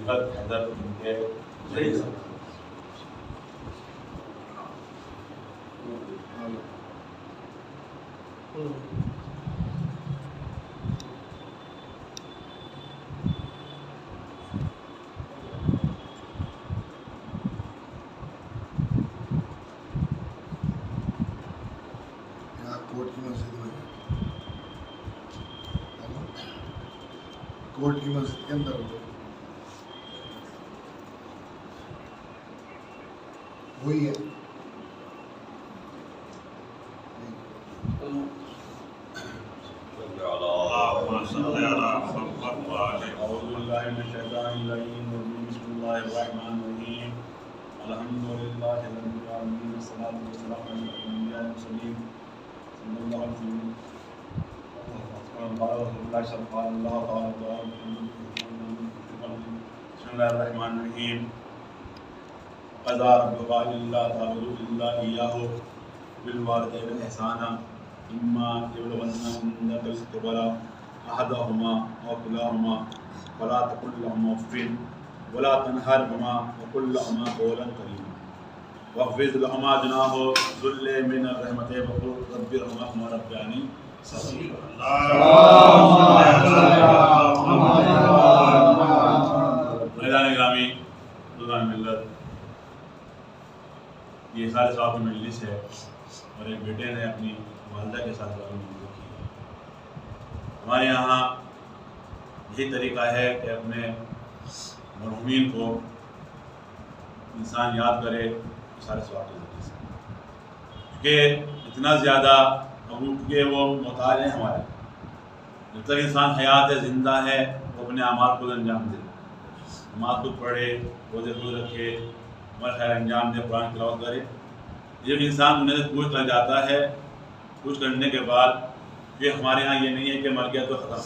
حقیقت حیدر ان کے ذریعے سے کوٹ کی مسجد کے اندر وہی ہے. بسم اللہ الرحمن الرحیم. قضا ربک الا تعبدوا الا اياه بالوالدین احسانا اما یبلغن عندک الکبر احدهما او کلاهما فلا تقل لهما اف ولا تنهرهما وقل لهما قولا کریما واخفض لهما جناح الذل من الرحمة وقل رب ارحمهما كما ربياني صغيرا. میدان گرامی بزرگان ملت، یہ سارے صاحب کی مجلس ہے اور ایک بیٹے نے اپنی والدہ کے ساتھ ملک کی. ہمارے یہاں یہی طریقہ ہے کہ اپنے مرحومین کو انسان یاد کرے سارے صاحب کے ذریعے سے، کیونکہ اتنا زیادہ کیونکہ وہ محتاج ہیں ہمارے. جب تک انسان حیات ہے، زندہ ہے، وہ اپنے اعمال کو انجام دے، نماز خود پڑھے، روزے خود رکھے، عمل خیر انجام دے، قرآن تلاوت کرے. جب انسان دنیا سے کوچ کر جاتا ہے، کوچ کرنے کے بعد یہ ہمارے ہاں یہ نہیں ہے کہ مر گیا تو ختم،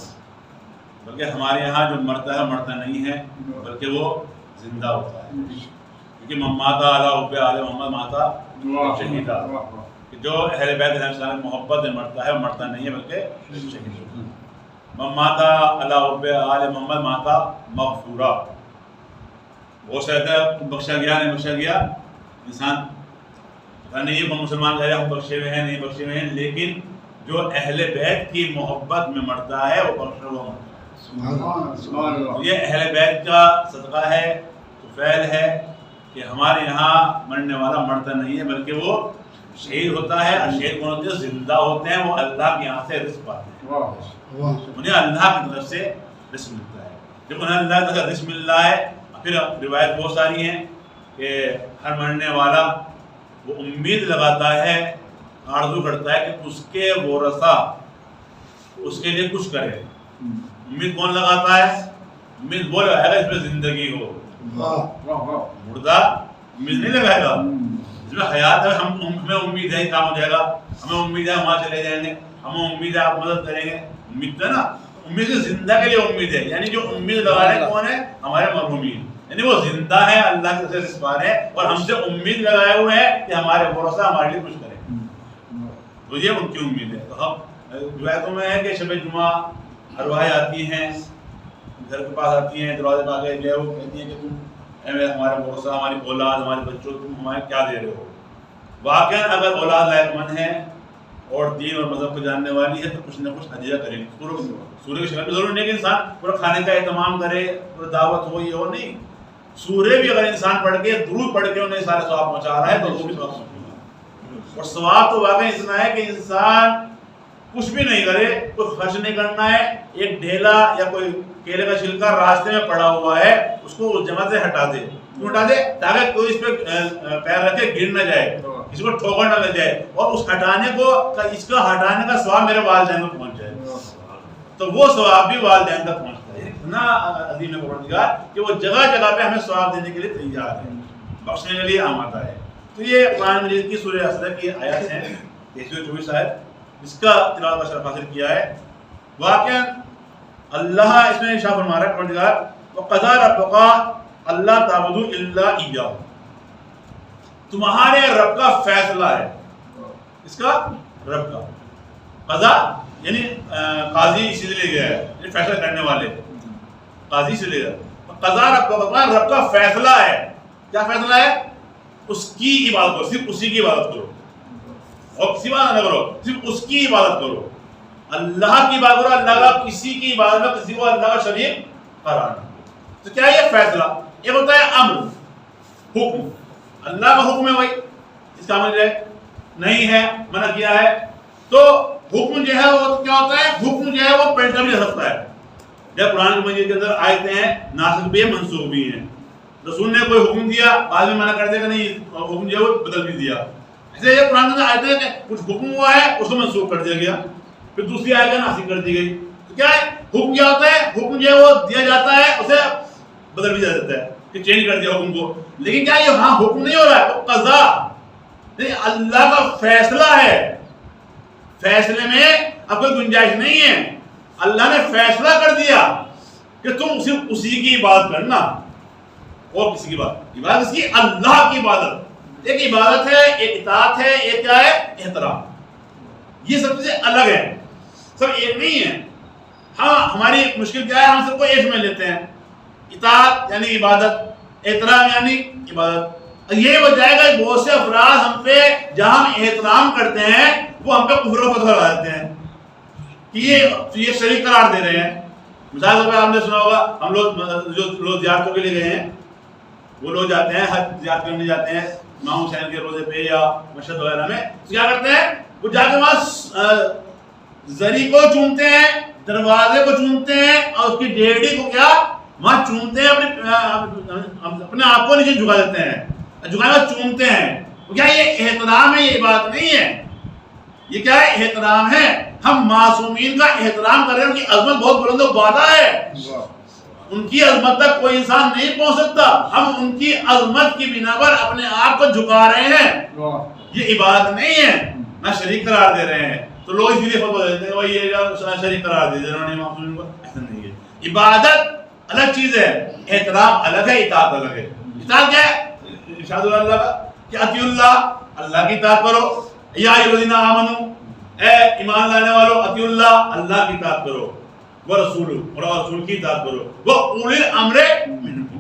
بلکہ ہمارے یہاں جو مرتا ہے مرتا نہیں ہے بلکہ وہ زندہ ہوتا ہے. کیونکہ ماتا علی حب آل محمد ماتا شہیدہ، جو اہل بیت علیہ السلام کی محبت میں مرتا ہے وہ مرتا نہیں ہے بلکہ شہید ہوتا ہے. ماتا علی حب آل محمد ماتا مغفورا، وہ کہتا ہے بخشا گیا نہیں بخشا گیا. انسان پتہ نہیں ہے مسلمان کہہ رہے ہم بخشے ہوئے ہیں نہیں بخشے ہوئے ہیں، لیکن جو اہل بیت کی محبت میں مرتا ہے وہ بخشا ہوا مرتا ہے. یہ اہل بیت کا صدقہ ہے، فعل ہے کہ ہمارے یہاں مرنے والا مرتا نہیں ہے بلکہ وہ شہید ہوتا ہے. اور شہید کون ہوتے ہیں؟ زندہ ہوتے ہیں، وہ اللہ کے یہاں سے رزق پاتے ہیں، انہیں اللہ کی طرف سے رزق ملتا ہے. جب انہیں اللہ کی طرف سے رزق مل رہا ہے، پھر روایت بہت ساری ہیں کہ ہر مرنے والا وہ امید لگاتا ہے، آرزو کرتا ہے کہ اس کے ورثہ اس کے لیے کچھ کرے. امید کون لگاتا ہے؟ امید وہ لگائے گا اس میں زندگی ہو. مردہ امید نہیں لگائے گا، اس میں حیات ہے. ہمیں امید ہے کام ہو جائے گا، ہمیں امید ہے وہاں چلے جائیں گے، ہمیں امید ہے آپ مدد کریں گے. امید ہے نا، امید زندہ کے لیے امید ہے. یعنی جو امید لگا رہے کون ہے؟ ہمارے مرحومین. یعنی وہ زندہ ہے، اللہ کے سے رزق پا رہے ہیں اور ہم سے امید لگائے ہوئے ہیں کہ ہمارے ورثہ ہمارے لیے کچھ کریں. تو یہ ان کی امید ہے. تو ہم روایتوں میں ہے کہ شب جمعہ ارواحیں آتی ہیں، گھر کے پاس آتی ہیں، دروازے پہ آ کے جو ہے وہ کہتی ہیں کہ تم ہمارے ورثہ، ہماری اولاد، ہمارے بچوں، تم ہمارے کیا دے رہے ہو. واقعاً اگر اولاد لائق مند ہے اور دین اور مذہب کو جاننے والی ہے تو کچھ نہ کچھ ہدیہ کرے گی. سورے کی شکل میں ضرور نہیں کہ انسان پورا کھانے کا اہتمام کرے، پورا دعوت ہو، یہ ہو نہیں. سورے بھی اگر انسان پڑھ کے درود پڑھ کے انہیں سارے ثواب پہنچا رہا ہے تو وہ بھی ثواب پہنچے گا. اور ثواب تو واقعی اتنا ہے کہ انسان کچھ بھی نہیں کرے، کوئی خرچ نہیں کرنا ہے. ایک ڈھیلا یا کوئی کیلے کا چھلکا راستے میں پڑا ہوا ہے اس کو اس جگہ سے ہٹا دے. کیوں ہٹا دے؟ تاکہ کوئی اس پہ پیر رکھے گر نہ جائے، اس کو ٹھوکر نہ لگ جائے، اور اس ہٹانے کو اس کا ہٹانے کا ثواب میرے والدین کو پہنچ جائے. تو وہ ثواب بھی والدین تک پہنچتا ہے. اتنا عظیم ہے پروردگار کہ وہ جگہ جگہ پہ ہمیں ثواب دینے کے لیے تیار ہے، بخشنے کے لیے آمادہ ہے. تو یہ قرآن مجید کی سورہ اسرا کی آیات ہیں 23-24 آیت، اس کا تلاوت کا شرف حاصل کیا ہے. واقعا اللہ اس میں ارشاد فرما رہا ہے پروردگار وَقَضَىٰ رَبُّكَ أَلَّا تَعْبُدُوا إِلَّا إِيَّاهُ، تمہارے رب کا فیصلہ ہے. اس کا رب کا قضا یعنی قاضی اسی لیے گیا ہے، یعنی فیصلہ کرنے والے قاضی سے لے گا. قضا رب کا فیصلہ ہے. کیا فیصلہ ہے؟ اس کی عبادت کرو, صرف اسی کی عبادت کرو, اور کسی بات نہ کرو, صرف اس کی عبادت کرو. اللہ کی عبادت کرو, اللہ کا کسی کی عبادت میں کسی کو اللہ کا شریک قرار نہیں. تو کیا یہ فیصلہ؟ یہ ہوتا ہے امر, حکم. اللہ کا حکم ہے بھائی, اس کا عمل نہیں ہے, منع کیا ہے. تو حکم جو ہے وہ کیا ہوتا ہے؟ حکم جو ہے وہ پلٹا بھی جا سکتا ہے. جب قرآن مجید کے اندر آیتیں ہیں ناسخ بھی ہیں منسوخ بھی ہیں. رسول نے کوئی حکم دیا, بعد میں منع کر دیا کہ نہیں, حکم جو ہے وہ بدل بھی دیا. ایسے یہ قرآن کے اندر آیتیں ہیں کہ کچھ حکم ہوا ہے اس کو منسوخ کر دیا گیا, پھر دوسری آیت ناسخ کر دی گئی. تو کیا ہے حکم؟ کیا ہوتا ہے حکم؟ جو ہے وہ دیا جاتا ہے, اسے بدل بھی جا جاتا ہے کہ چینج کر دیا حکم کو. لیکن کیا یہ ہاں حکم نہیں ہو رہا ہے, وہ قضا اللہ کا فیصلہ ہے. فیصلے میں اب کوئی گنجائش نہیں ہے. اللہ نے فیصلہ کر دیا کہ تم صرف اسی کی عبادت کرنا, اور کسی کی عبادت اس کی اللہ کی عبادت. ایک عبادت ہے, ایک اطاعت ہے, ایک کیا ہے؟ احترام. یہ سب چیزیں الگ ہیں, سب ایک نہیں ہے. ہاں ہماری مشکل کیا ہے, ہم سب کو ایک میں لیتے ہیں. اطاعت یعنی عبادت, احترام یعنی عبادت. یہ ہو جائے گا بہت سے افراد ہم پہ جہاں ہم احترام کرتے ہیں وہ ہم پہ کفر و فتویٰ لگا دیتے ہیں کہ یہ شریک قرار دے رہے ہیں. مثال طور پر آپ نے سنا ہوگا, ہم لوگ جو لوگ زیارتوں کے لیے گئے ہیں, وہ لوگ جاتے ہیں حج زیارت کرنے جاتے ہیں امام حسین کے روزے پہ یا مشہد وغیرہ میں. تو کیا کرتے ہیں, وہ جا کے وہاں زری کو چومتے ہیں, دروازے کو چومتے ہیں, اور اس کی ڈیڑھی کو کیا وہاں چومتے ہیں, اپنے آپ کو نیچے جھکا دیتے ہیں, جھکانے بعد چومتے ہیں. کیا یہ احترام ہے؟ یہ بات نہیں ہے. یہ کیا ہے؟ احترام ہے. ہم معصومین کا احترام کر رہے ہیں, ان کی عظمت بہت بلند و بالا ہے, ان کی عظمت تک کوئی انسان نہیں پہنچ سکتا. ہم ان کی عظمت کی بنا پر اپنے آپ کو جھکا رہے ہیں, یہ عبادت نہیں ہے, نہ شریک قرار دے رہے ہیں. تو لوگ اسی لیے فتویٰ دیتے ہیں بھائی یہ شریک قرار دے انہوں نے معصومین کو. ایسا نہیں ہے. عبادت الگ چیز ہے, احترام الگ ہے, اطاعت الگ ہے. اطاعت کیا ہے؟ ارشاد اللہ کا کہ اطیعوا اللہ, اللہ کی اطاعت کرو. یا ایھا الذین آمنوا, اے ایمان لانے والو, اطیعوا اللہ, اللہ کی اطاعت کرو. ورسولہ, اور رسول کی اطاعت کرو. واولی الامر منکم,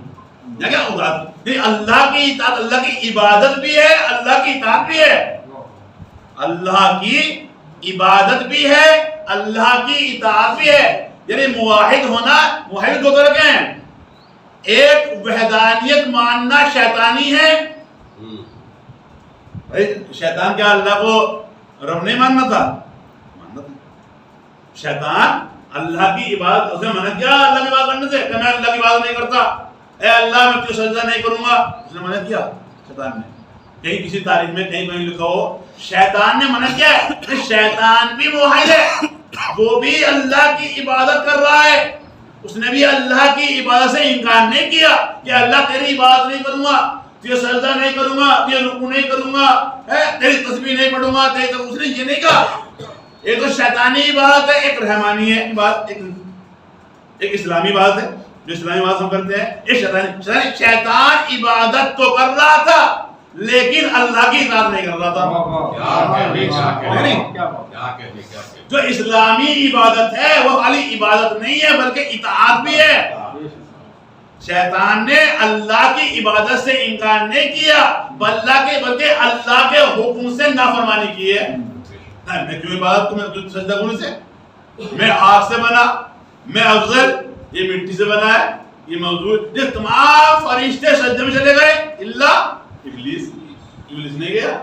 کیا اطاعت نہیں, اللہ کی اطاعت, اللہ کی عبادت بھی ہے, اللہ کی اطاعت بھی ہے. اللہ کی عبادت بھی ہے, اللہ کی اطاعت بھی ہے. یعنی موحد ہونا, موحد دو طرح کے ہیں. ایک وحدانیت ماننا شیطانی ہے. شیطان کیا اللہ کو رب نہیں ماننا تھا؟ ماننا تھا. شیطان اللہ کی عبادت, اس نے منع کیا اللہ کی عبادت کرنے سے, کہ میں اللہ کی عبادت نہیں کرتا, اے اللہ میں تجھے سجدہ نہیں کروں گا. اس نے منع کیا شیطان نے. کہیں کسی تاریخ میں کہیں لکھا ہو شیطان نے منع کیا ہے. شیطان بھی موحد ہے, وہ بھی اللہ کی عبادت کر رہا ہے. اس نے بھی اللہ کی عبادت سے انکار نہیں کیا کہ اللہ تیری عبادت نہیں کروں گا, تجھے سجدہ نہیں کروں گا, تجھے رکوع نہیں کروں گا, تیری تسبیح نہیں پڑھوں گا, اس نے یہ نہیں کہا. ایک تو شیطانی عبادت ہے, ایک رحمانی ہے عبادت, ایک اسلامی عبادت ہے جو اسلامی عبادت ہم کرتے ہیں. ایک شیطانی. شیطان عبادت تو کر رہا تھا لیکن اللہ کی اطاعت نہیں کر رہا تھا. جو اسلامی عبادت ہے وہ خالی عبادت نہیں ہے بلکہ اطاعت بھی ہے. شیطان نے اللہ کی عبادت سے انکار نہیں کیا بلکہ اللہ کے حکم سے نافرمانی کی ہے. میں کیوں عبادت کو میں سجدہ کرنے سے, میں آگ سے بنا, میں افضل, یہ مٹی سے بنا ہے, یہ موجود, یہ تمام فرشتے سجدے میں چلے گئے الا ابلیس. ابلیس نہیں گیا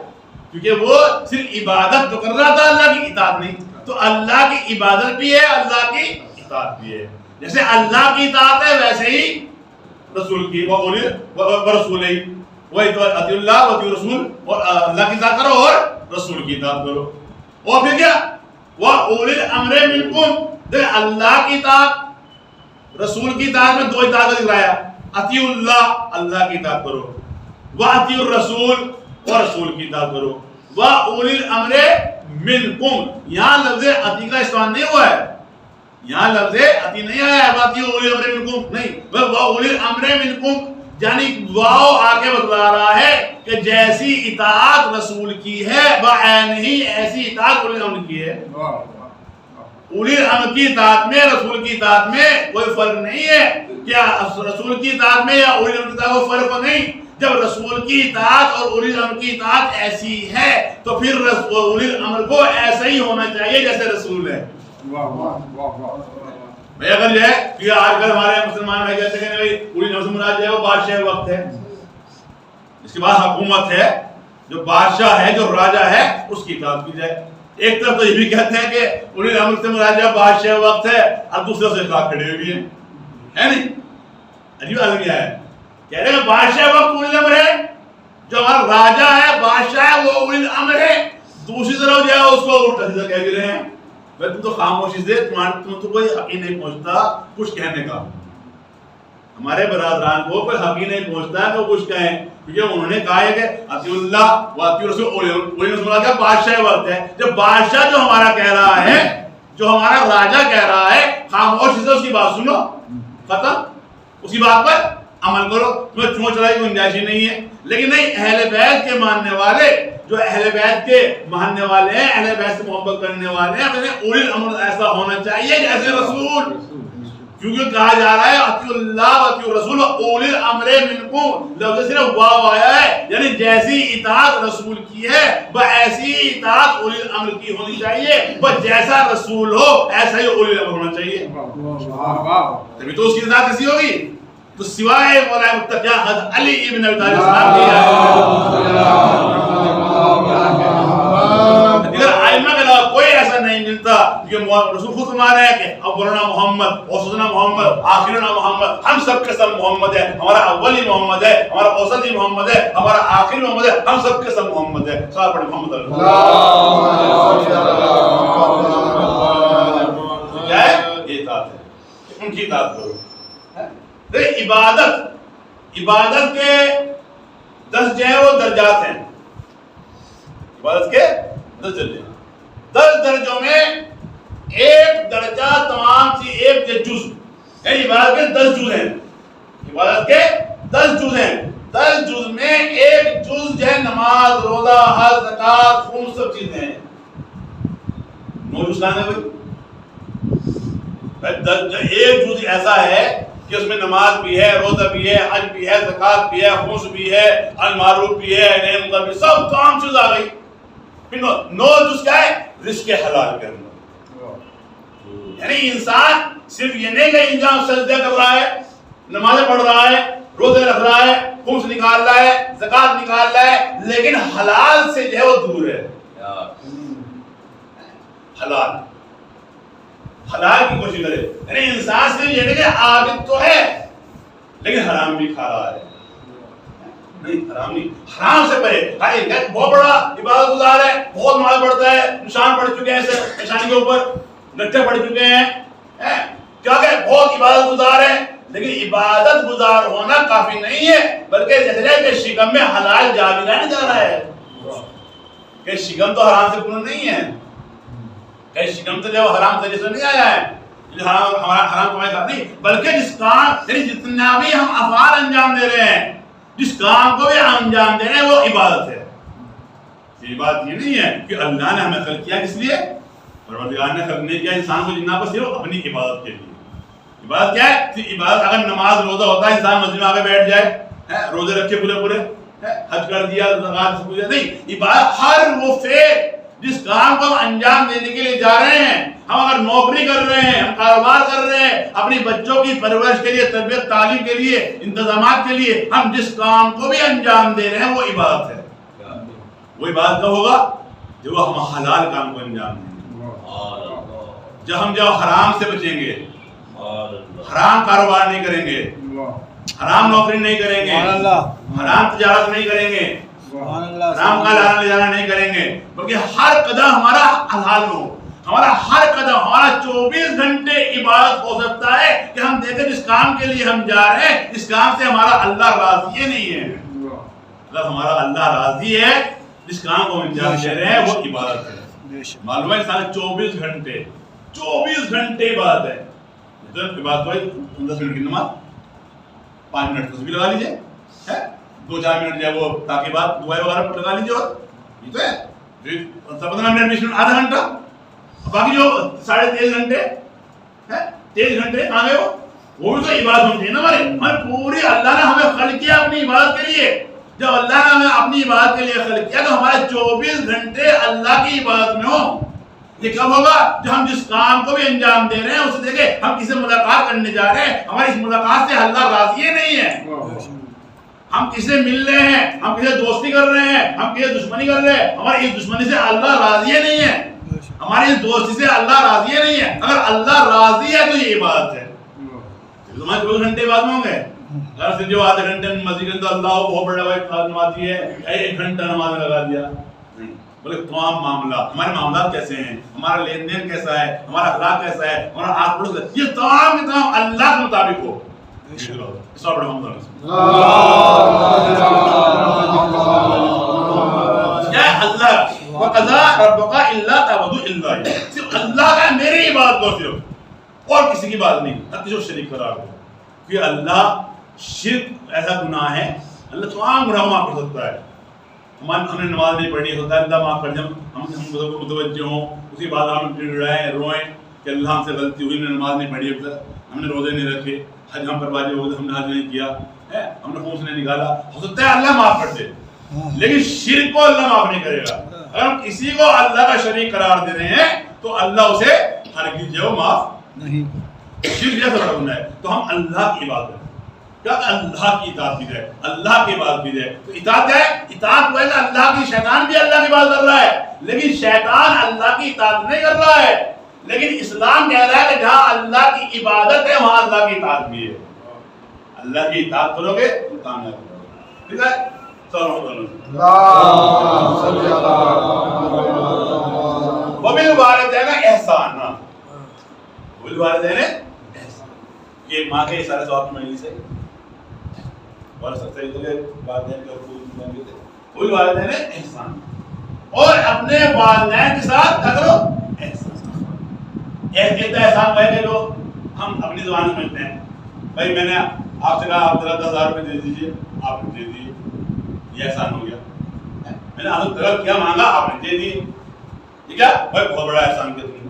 کیونکہ وہ صرف عبادت تو کر رہا تھا, اللہ کی اطاعت نہیں. تو اللہ کی عبادت بھی ہے, اللہ کی اطاعت بھی ہے. جیسے اللہ کی اطاعت ہے ویسے ہی رسول کی, ورسول ہی, وہ اطیعوا اللہ واطیعوا الرسول, اور اللہ کی اطاعت کرو اور رسول کی اطاعت کرو. اور پھر کیا, واولی الامر منکم, دیکھ اللہ کی اطاعت رسول کی اطاعت میں دو اطاعت کا ذکر آیا. اطیعوا اللہ, اللہ کی اطاعت کرو, واطیعوا الرسول, اور رسول کی اطاعت کرو. واولی الامر منکم, یہاں لفظ اطیع کا استعمال نہیں ہوا ہے, یہاں لفظ اطیع نہیں آیا ہے. واطیعوا اولی الامر منکم نہیں, واولی الامر منکم, یعنی واو آگے بتلا رہا ہے کہ جیسی اطاعت رسول کی ہے بعین ہی ایسی اطاعت اولی الامر کی ہے. اولی الامر کی اطاعت میں رسول کی اطاعت میں کوئی فرق نہیں ہے. کیا رسول کی اطاعت میں یا اولی الامر کی اطاعت میں فرق نہیں؟ جب رسول کی اطاعت اور اولی الامر کی اطاعت ایسی ہے تو پھر اولی الامر کو ایسا ہی ہونا چاہیے جیسے رسول ہے. بھائی اگر جو ہے کہ آج کل ہمارے مسلمان بھائی کہتے ہیں کہ اولی الامر سے مراد جو ہے وہ بادشاہ وقت ہے، اس کے بعد حکومت ہے، جو بادشاہ ہے جو راجا ہے اس کی اطاعت کی جائے. ایک طرف تو یہ بھی کہتے ہیں کہ اولی الامر سے مراد جو بادشاہ وقت ہے، اور دوسرے سے خلاف کھڑے ہوئے بھی ہیں، ہے نہیں؟ عجیب المیہ ہے. کہہ رہے ہیں بادشاہ وقت اولی الامر ہے، جو ہمارا راجا ہے بادشاہ ہے وہ اولی الامر ہے. دوسری طرف جو ہے اس کو الٹا سیدھا کہہ بھی رہے ہیں. بھائی تم تو خاموشی سے تم تو کوئی حق ہی نہیں پہنچتا کچھ کہنے کا. ہمارے برادران کو کوئی حق ہی نہیں پہنچتا کہ وہ کچھ کہیں، کیونکہ انہوں نے کہا ہے کہ اطیعوا اللہ و اطیعوا الرسول. اولی الامر کا بادشاہ وقت ہے. جب بادشاہ جو ہمارا کہہ رہا ہے، جو ہمارا راجا کہہ رہا ہے، خاموشی سے اس کی بات سنو، ختم، اسی بات پر عمل کرو. تمہیں چون چلائی کی گنجائش ہی نہیں ہے. لیکن نہیں، اہل بیت کے ماننے والے جو اہل بیت کے ماننے والے ہیں، اہل بیت سے محبت کرنے والے ہیں، اولی الامر ایسا ہونا چاہیے جیسے رسول. کیونکہ کہا جا رہا ہے اطیعوا اللہ و اطیعوا الرسول اولی الامر منکم، لفظ صرف واو آیا ہے، یعنی جیسی اطاعت رسول کی ہے ایسی اطاعت اولی الامر کی ہونی چاہیے. بس جیسا رسول ہو ایسا ہی اولی الامر ہونا چاہیے. تبھی تو اس کی اطاعت کیسی ہوگی؟ تو سوائے مولا متقی حضرت علی ابن ابی طالب السلام دیگر ائمہ کے علاوہ کوئی ایسا نہیں ملتا. کیونکہ رسول خود فرما رہے ہیں کہ اولنا محمد، اوسطنا محمد، آخرنا محمد. ہم سب کے سب محمد ہے. ہمارا اول ہی محمد ہے، ہمارا اوسط ہی محمد ہے، ہمارا آخر محمد ہے. ہم سب کے سب محمد ہے. سب پڑھیں محمد کیا ہے؟ یہ اطاعت ہے، ان کی اطاعت کرو. عبادت کے 10 جو ہے وہ درجات ہیں. عبادت کے 10 درجے، 10 درجوں میں ایک درجہ تمام سی ایک جز ہے. عبادت کے 10 جز ہیں. عبادت کے 10 جز ہیں. 10 جز میں ایک جز جو ہے نماز، روزہ، حج، زکات، خون، سب چیزیں ہیں. 9 جز کہاں ہے بھائی؟ ایک جز ایسا ہے کہ اس میں نماز بھی ہے، روزہ بھی ہے، حج بھی ہے، زکات بھی ہے، خمس بھی ہے، المعروف بھی ہے، نہی منکر بھی، سب تمام چیز آ گئی. پھر 9 جز کیا ہے؟ رزق حلال کرنا. یعنی انسان صرف یہ نہیں کہ انسان سجدہ کر رہا ہے، نمازیں پڑھ رہا ہے، روزے رکھ رہا ہے، خمس نکال رہا ہے، زکات نکال رہا ہے، لیکن حلال سے جو ہے وہ دور ہے. حلال کی کوشش کرے. یعنی انسان صرف یہ نہیں کہ عابد تو ہے لیکن حرام بھی کھا رہا ہے. نہیں، حرام نہیں، حرام سے پرہیز. بہت بڑا عبادت گزار ہے، بہت نماز پڑھتا ہے، نشان پڑ چکے ہیں نشانی کے اوپر، نقطے پڑ چکے ہیں، کیا کہ بہت عبادت گزار ہے. لیکن عبادت گزار ہونا کافی نہیں ہے، بلکہ جیسے کہ شکم میں حلال جا بھی نہیں جا رہا ہے. کہ شکم تو حرام سے پورا نہیں ہے، کہ شکم تو جو حرام طریقے سے نہیں آیا ہے، ہمارا حرام کمائی کا نہیں، بلکہ جس کام یعنی جتنا بھی ہم افعال انجام دے رہے ہیں، جس کام کو بھی انجام دے رہے ہیں وہ عبادت ہے. یہ بات یہ نہیں ہے کہ اللہ نے ہمیں خلق کیا کس لیے، پروردگار نے خلق نہیں کیا انسان کو جنات پر صرف اپنی عبادت کے لیے. عبادت کیا ہے؟ عبادت اگر نماز روزہ ہوتا ہے، انسان مسجد میں آگے بیٹھ جائے، روزے رکھے پورے حج کر دیا، زکات پوجا، نہیں. عبادت ہر وہ فعل جس کام کو ہم انجام دینے کے لیے جا رہے ہیں، ہم اگر نوکری کر رہے ہیں، ہم کاروبار کر رہے ہیں، اپنی بچوں کی پرورش کے لیے، تربیت تعلیم کے لیے، انتظامات کے لیے ہم جس کام کو بھی انجام دے رہے ہیں وہ عبادت ہے. وہ عبادت کب ہوگا؟ جب ہم حلال کام کو انجام دیں گے، جب حرام سے بچیں گے، حرام کاروبار نہیں کریں گے، حرام نوکری نہیں کریں گے، حرام تجارت نہیں کریں گے، حرام کا لانا لے جانا نہیں کریں گے، بلکہ ہر قدم ہمارا حلال ہو. ہمارا ہر قدم، ہمارا 24 گھنٹے عبادت ہو سکتا ہے کہ ہم دیکھیں جس کام کے لیے ہم جا رہے ہیں اس کام سے ہمارا اللہ راضی نہیں ہے. اگر ہمارا اللہ راضی ہے جس کام کو ہم انجام دے رہے ہیں وہ عبادت ہے. معلوم ہے سارے 24 گھنٹے عبادت ہے. عبادت ہوئی 10 منٹ کی نماز، 5 منٹ تسبیح لگا لیجیے، 2-4 منٹ جو ہے وہ تاکہ بات دعائیں وغیرہ لگا لیجیے، اور یہ تو ہے 15 منٹ 20 منٹ آدھا گھنٹہ باقی جو 23.5 گھنٹے 23 گھنٹے کہاں گئے وہ بھی تو عبادت ہوتی ہے نا ہمارے پوری اللہ نے ہمیں خلق کیا اپنی عبادت کے لیے. جب اللہ نے ہمیں اپنی عبادت کے لیے خلق کیا تو ہمارے 24 گھنٹے اللہ کی عبادت میں ہوں. یہ کب ہوگا؟ جو ہم جس کام کو بھی انجام دے رہے ہیں اسے دیکھیں ہم کسی سے ملاقات کرنے جا رہے ہیں, ہماری اس ملاقات سے اللہ راضی نہیں ہے. ہم کسی سے مل رہے ہیں, ہم کسی سے دوستی کر رہے ہیں, ہم کسی سے دشمنی کر رہے ہیں, ہماری اس دشمنی سے اللہ راضی نہیں ہے, ہماری اس دوستی سے اللہ راضی نہیں ہے. اگر اللہ راضی ہے تو یہ عبادت ہے. تمہارے 24 گھنٹے بعد میں ہوں گے. اگر سے جو آدھے گھنٹے مسجد کے اندر اللہ بہت بڑا بھائی نمازی ہے 1 گھنٹہ نماز لگا دیا, نہیں بلکہ تمام معاملات, ہمارے معاملات کیسے ہیں, ہمارا لین دین کیسا ہے, ہمارا اخلاق کیسا ہے, ہمارا آنکھ پڑوس کیسا ہے, یہ تمام کے تمام اللہ کے مطابق ہو. اللہ وقضا ربک الا تعبدوا الا اياه, صرف اللہ کا میری عبادت کرو صرف, اور کسی کی بات نہیں, نہ کسی کو شریک قرار دو. کہ اللہ شرک ایسا گناہ ہے, اللہ تمام گناہ معاف کر سکتا ہے. ہم نے نماز نہیں پڑھی, ہوتا ہے اللہ معاف کر, جب ہم متوجہ ہوں اسی بات ہم گڑگڑائیں روئیں کہ اللہ ہم سے غلطی ہوئی, ہم نے نماز نہیں پڑھی, ہم نے روزے نہیں رکھے, حج ہم پر واجب ہو گئے, ہم نے حج نہیں کیا, ہم نے خون سے نہیں نکالا, ہو سکتا ہے اللہ معاف کر دے, لیکن شرک کو اللہ معاف نہیں کرے گا. اگر ہم کسی کو اللہ کا شریک قرار دے رہے ہیں تو اللہ اسے ہرگز جو معاف نہیں. شرک جیسا بڑا گناہ ہے. تو ہم اللہ کی عبادت کریں, کیا اللہ کی اطاعت کی جائے, اللہ کی عبادت کی جائے. تو اطاعت کیا ہے؟ اطاعت وہ ہے اللہ کی. شیطان بھی اللہ کی عبادت کر رہا ہے, لیکن شیطان اللہ کی اطاعت نہیں کر رہا ہے. لیکن اسلام کہہ رہا ہے کہ جہاں اللہ کی عبادت ہے وہاں اللہ کی اطاعت بھی ہے. اللہ کی اطاعت کرو گے تو کامیاب ہوگے. ٹھیک ہے, وبالوالدین احسانا, وبالوالدین احسان, یہ ماں کے سارے ثواب کی مجلس ہے. اور سب سے والدین کے حقوق مانگے تھے. وبالوالدین احسان, اور اپنے والدین کے ساتھ کیا کرو؟ احسان. ایک احسان ہے کہ جو ہم اپنی زبان میں سمجھتے ہیں, بھائی میں نے آپ سے کہا آپ ذرا 10,000 روپے دے دیجیے, آپ نے دے دیے, یہ احسان ہو گیا. میں نے آپ سے طلب کیا, مانگا, آپ نے دے دیے, یہ کیا بھائی بہت بڑا احسان کیا تم نے,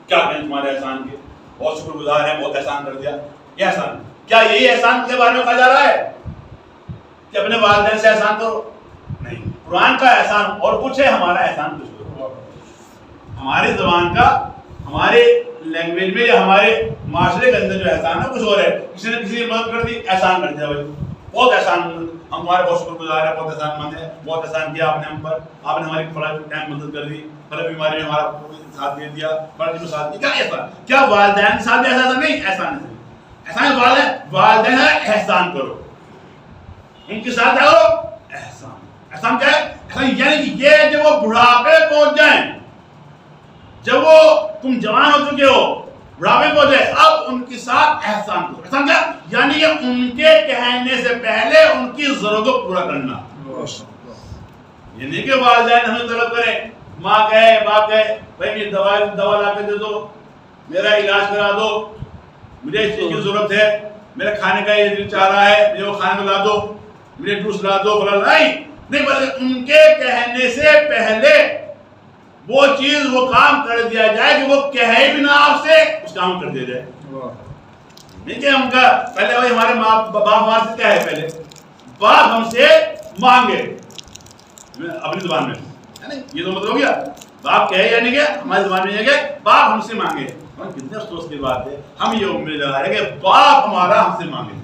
کیا کہیں تمہارے احسان کے, بہت شکر گزار ہیں, بہت احسان کر دیا. یہ احسان, کیا یہی احسان کے بارے میں کہا جا رہا ہے کہ اپنے والدین سے احسان کرو؟ نہیں. قرآن کا احسان اور کچھ ہے, ہمارا احسان کچھ اور. ہماری زبان کا, ہمارے لینگویج میں یا ہمارے معاشرے کے اندر جو احسان ہے کچھ اور ہے. کسی نے کسی کی مدد کر دی, احسان کر دیا, بھائی بہت احسان, ہم تمہارے بہت شکر گزار ہیں, بہت احسان مند ہیں, بہت احسان کیا آپ نے ہم پر, آپ نے ہماری فلاں ٹائم مدد کر دی, فلاں بیماری میں ہمارا ساتھ دے دیا, فلاں چیز میں ساتھ دیا. کیا احسان؟ کیا والدین کے ساتھ بھی احسان نہیں؟ احسان نہیں. احسان والدین ہے, احسان کرو ان کے ساتھ, کرو احسان. احسان کیا ہے؟ احسان یعنی کہ یہ جب وہ بڑھاپے پہنچ جائیں, جب وہ تم جوان ہو چکے ہو, بڑھاپے پہنچ جائے, اب ان کے ساتھ احسان کرو. احسان کیا یعنی کہ ان کے کہنے سے پہلے ان کی ضرورت کو پورا کرنا. یہ نہیں کہ والدین ہمیں طلب کریں, ماں کہے, باپ کہے, بھائی یہ دوا لا کے دے دو, میرا علاج کرا دو, مجھے اس چیز کی ضرورت ہے, میرے کھانے کا یہ دل چاہ رہا ہے, مجھے وہ کھانے کو لا دو, مجھے جوس لا دو, بلا نہیں, بلکہ ان کے کہنے سے پہلے وہ چیز وہ کام کر دیا جائے کہ وہ کہے بھی نہ آپ سے, اس کام کر دیا جائے. نہیں کہ ہم کا پہلے وہی ہمارے باپ ہمارے سے کیا ہے, پہلے باپ ہم سے مانگے اپنی زبان میں, یہ تو مطلب ہو گیا. باپ کہے یعنی کہ ہماری زبان میں یہ کہ باپ ہم سے مانگے. کتنے افسوس کی بات ہے, ہم یہ امید لگا رہے ہیں کہ باپ ہمارا ہم سے مانگے,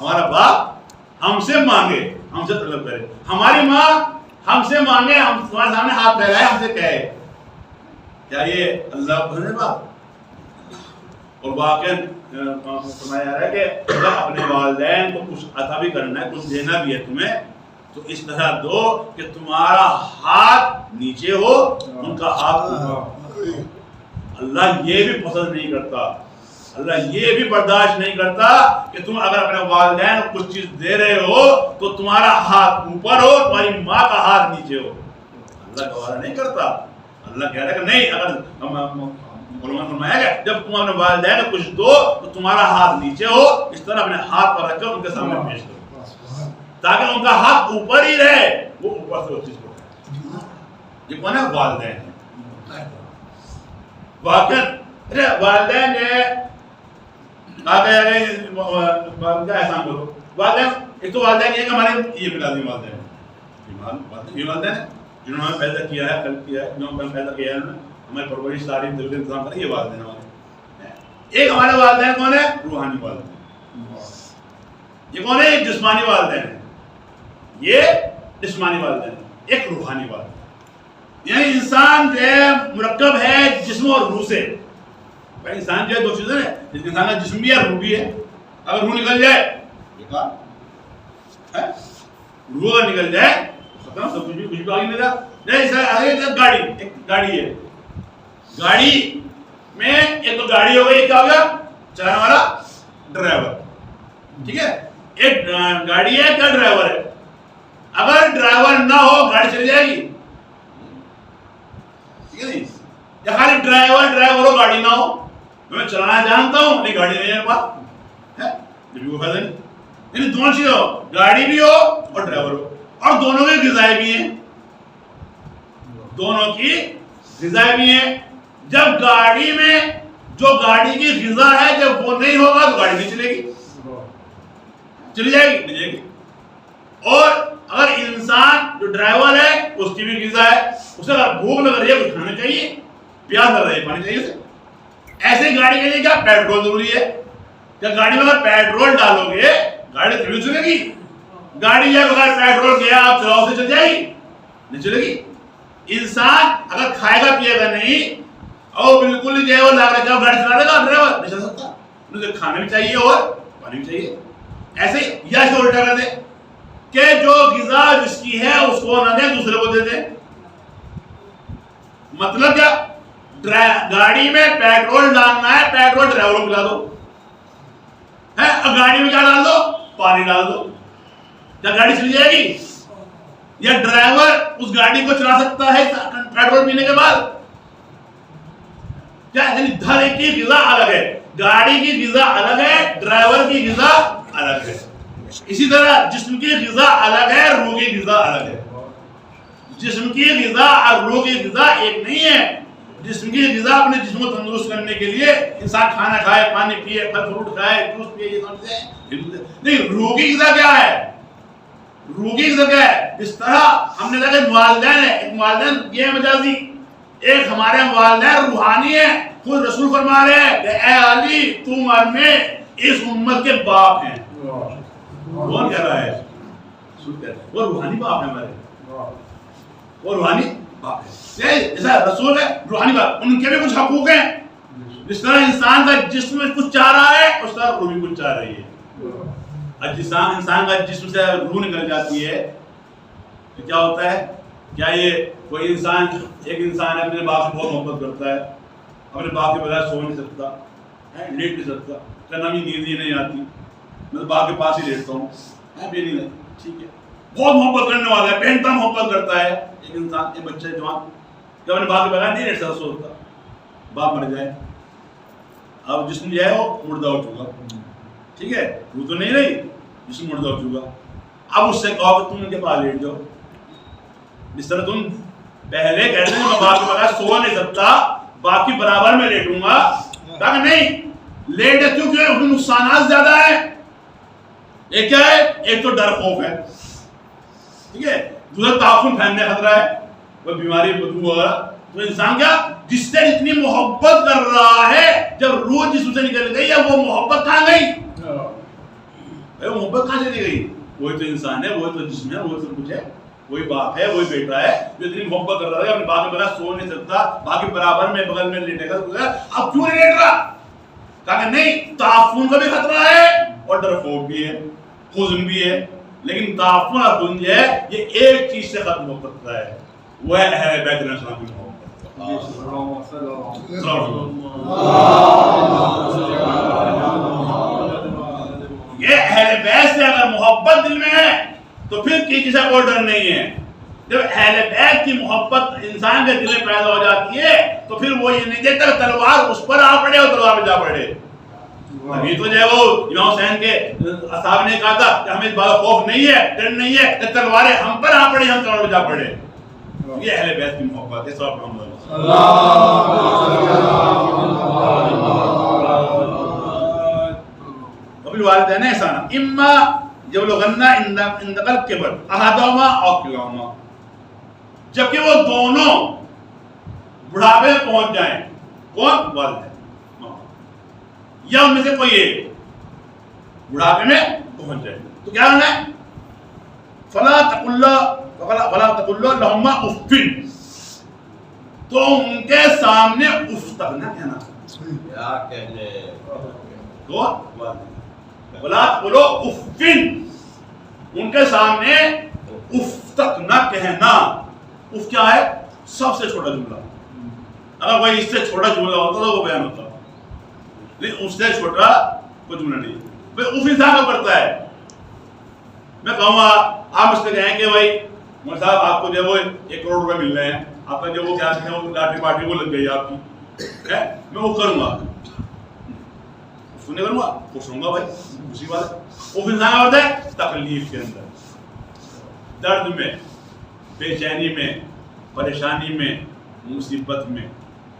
ہمارا باپ ہم سے مانگے, ہم سے طلب کرے, ہماری ماں ہم سے مانگے, ہم تمہارے سامنے ہاتھ پھیلائے, ہم سے کہے. کیا یہ اللہ کو ہے بات؟ اور واقعا فرمایا جا رہا ہے کہ اگر اپنے والدین کو کچھ عطا بھی کرنا ہے, کچھ دینا بھی ہے تمہیں, تو اس طرح دو کہ تمہارا ہاتھ نیچے ہو, ان کا ہاتھ اوپر. اللہ یہ بھی پسند نہیں کرتا, اللہ یہ بھی برداشت نہیں کرتا کہ تم اگر اپنے والدین کو کچھ چیز دے رہے ہو تو تمہارا ہاتھ اوپر ہو, تمہاری ماں کا ہاتھ نیچے ہو. اللہ گوارا نہیں کرتا. اللہ کہہ رہا ہے کہ نہیں, اگر علماء نے فرمایا کہ جب تم اپنے والدین کو کچھ دو تو تمہارا ہاتھ نیچے ہو, اس طرح اپنے ہاتھ پر رکھ کر ان کے سامنے پیش کرو تاکہ ان کا ہاتھ اوپر ہی رہے, وہ اوپر سے اس چیز کو. یہ کون ہے؟ والدین. واقعا والدین جو ہے والدہ احسان بولو والدین ایک تو والدین یہ کہ ہمارے یہ ملا دی والدین یہ والدین ہیں جنہوں نے ہمیں پیدا کیا ہے خلق کیا ہے جنہوں نے پیدا کیا ہے ہماری پرورش تعلیم دل انتظام کرے یہ والدین ہمارے ایک ہمارے والدین کون ہے روحانی والدین یہ کون ہے ایک جسمانی والدین ہے یہ جسمانی والدین ہے ایک روحانی والدین یعنی انسان جو ہے مرکب ہے جسم اور روح سے بھائی انسان جو ہے دو چیزیں ہیں انسان کا جسم بھی ہے روح بھی ہے اگر روح نکل جائے بیکار روح اگر نکل جائے ختم سب کچھ بھی آگے نہیں رہا نہیں گاڑی ایک گاڑی ہے گاڑی میں ایک تو گاڑی ہو گئی کیا ہو گیا چلانے والا ڈرائیور ٹھیک ہے ایک گاڑی ہے کیا ڈرائیور ہے اگر ڈرائیور نہ ہو گاڑی چل جائے گی ٹھیک ہے نہیں یا خالی ڈرائیور ہو گاڑی نہ ہو میں چلانا جانتا ہوں نہیں گاڑی نہیں ہے میرے پاس ہے یہ بھی کوئی فائدہ نہیں یعنی دونوں چیزیں ہو گاڑی بھی ہو اور ڈرائیور ہو اور دونوں کی غذائیں بھی ہیں دونوں کی غذائیں بھی ہیں جب گاڑی میں جو گاڑی کی غذا ہے جب وہ نہیں ہوگا تو گاڑی نہیں چلے گی چلی جائے گی نہیں جائے گی اور اگر انسان جو ڈرائیور ہے اس کی بھی غذا ہے اسے اگر بھوک لگ رہی ہے کچھ کھانا چاہیے پیاس لگ رہی ہے پانی چاہیے اسے ایسے گاڑی کے لیے کیا پیٹرول ضروری ہے کیا گاڑی میں اگر پیٹرول ڈالو گے گاڑی تبھی چلے گی گاڑی جب اگر پیٹرول گیا آپ چلاؤ سے چل جائے گی نہیں چلے گی انسان اگر کھائے گا پیے گا نہیں اور بالکل جو ہے وہ لاگ رہا گاڑی چلا لے گا ڈرائیور نہیں چل سکتا مجھے کھانا بھی چاہیے اور پانی بھی چاہیے ایسے ہی یا اسے الٹا کر دے کہ جو غذا جس کی ہے اس کو نہ دے دوسرے کو دے دے مطلب کیا گاڑی میں پیٹرول ڈالنا ہے پیٹرول ڈرائیور کو پلا دو ہے اور گاڑی میں کیا ڈال دو پانی ڈال دو کیا گاڑی چل جائے گی یا ڈرائیور اس گاڑی کو چلا سکتا ہے پیٹرول پینے کے بعد کیا یعنی ہر ایک کی غذا الگ ہے گاڑی کی غذا الگ ہے ڈرائیور کی غذا الگ ہے اسی طرح جسم کی غذا الگ ہے روح کی غذا الگ ہے جسم کی غذا اور روح کی غذا ایک نہیں ہے جسم کی غذا اپنے جسم کو تندرست کرنے کے لیے انسان کھانا کھائے پانی پیے پھل فروٹ کھائے جوس پیے یہ سمجھتے نہیں روح کی غذا کیا ہے روح کی غذا کیا ہے اس طرح ہم نے کہا کہ والدین ہے ایک والدین یہ ہے مجازی ایک ہمارے والدین روحانی ہے خود رسول فرما رہے ہیں کہ اے علی تم اور میں اس امت کے باپ ہیں کون کہہ رہا ہے وہ روحانی باپ ہے ہمارے وہ روحانی باپ ہے جیسا رسول ہے روحانی باپ ان کے بھی کچھ حقوق ہیں جس طرح انسان کا جسم میں کچھ چاہ رہا ہے اس طرح روح بھی کچھ چاہ رہی ہے انسان کا جسم سے روح نکل جاتی ہے تو کیا ہوتا ہے کیا یہ کوئی انسان ایک انسان اپنے باپ سے بہت محبت کرتا ہے اپنے باپ کے بغیر سو نہیں سکتا لیٹ نہیں سکتا کہنا بھی نیند ہی نہیں آتی میں باپ کے پاس ہی لیٹتا ہوں نہیں ٹھیک ہے بہت محبت کرنے والا ہے بہنتا محبت کرتا ہے ایک انسان ایک بچہ جوان جب اپنے باپ کے بغیر نہیں لیٹ سکتا سوتا باپ مر جائے اب جسم جو ہے وہ مردہ ہو چکا ٹھیک ہے وہ تو نہیں رہی جسم مردہ ہو چکا اب اس سے کہو کہ تم ان کے پاس لیٹ جاؤ جس طرح تم پہلے کہتے ہیں میں باپ کے بغیر سو نہیں سکتا باپ کی برابر میں لیٹوں گا کہا کہ نہیں لیٹ ہے کیونکہ اس میں نقصانات زیادہ ہیں ایک کیا ہے ایک تو ڈر خوف ہے ٹھیک ہے دوسرا تعفن پھیلنے خطرہ ہے وہ بیماری بدبو وغیرہ تو انسان کیا جس سے اتنی محبت کر رہا ہے جب روح جسم سے نکل گئی ہے وہ محبت کہاں گئی وہ محبت کہاں چلی گئی وہی تو انسان ہے وہی تو جسم ہے وہی تو کچھ ہے وہی باپ ہے وہی بیٹا ہے جو اتنی محبت کر رہا ہے اپنے باپ کے بغیر سو نہیں سکتا باقی برابر میں بغل میں لیٹے گا اب کیوں نہیں لیٹ رہا کہا کہ نہیں تعفن کا بھی خطرہ ہے اور ڈر خوف بھی ہے حزن بھی ہے لیکن تعفن اور حزن جو ہے یہ ایک چیز سے ختم ہو سکتا ہے وہ ہے اہل بیت علیہ السلام کی محبت یہ اہل بیت سے اگر محبت دل میں ہے تو پھر کسی کا کوئی ڈر نہیں ہے جب اہل بیت کی محبت انسان کے دل میں پیدا ہو جاتی ہے تو پھر وہ یہ نہیں دیکھتا کہ تلوار اس پر آ پڑے اور تلوار میں جا پڑے ابھی تو جو ہے وہ امام حسین کے اصحاب نے کہا تھا کہ ہمیں اس بات خوف نہیں ہے ڈر نہیں ہے کہ تلواریں ہم پر آ پڑے ہم تلوار میں جا پڑے یہ اہل بیت کی محبت ہے. وبالوالدین احسانا اما یبلغن عندک الکبر احدہما او کلاہما، جبکہ وہ دونوں بڑھاپے میں پہنچ جائیں، کون؟ والدین، یا ان میں سے کوئی ایک بڑھاپے میں پہنچ جائے، تو کیا ہونا ہے؟ فلا تقل لہما اف، تو ان کے سامنے اف تک نہ کہنا، کیا کہنے، کون؟ والدین، فلا تقل اف، ان کے سامنے اف تک نہ کہنا۔ اف کیا ہے؟ سب سے چھوٹا جملہ، اگر کوئی اس سے چھوٹا جملہ ہوتا تو وہ بیان ہوتا، نہیں اس سے چھوٹا کوئی جملہ نہیں۔ اف انسان کو کرتا ہے، میں کہوں گا آپ اس سے کہیں کہ بھائی مول صاحب آپ کو جو وہ 1 کروڑ روپے مل رہے ہیں، آپ کا جو وہ کیا ہے وہ لاٹری پارٹی وہ لگ گئی آپ کی، میں وہ کروں گا، سننے کروں گا، خوش ہوں گا بھائی، خوشی بات ہے۔ اف انسان کا ہوتا ہے تکلیف کے اندر، درد میں، بے چینی میں، پریشانی میں، مصیبت میں،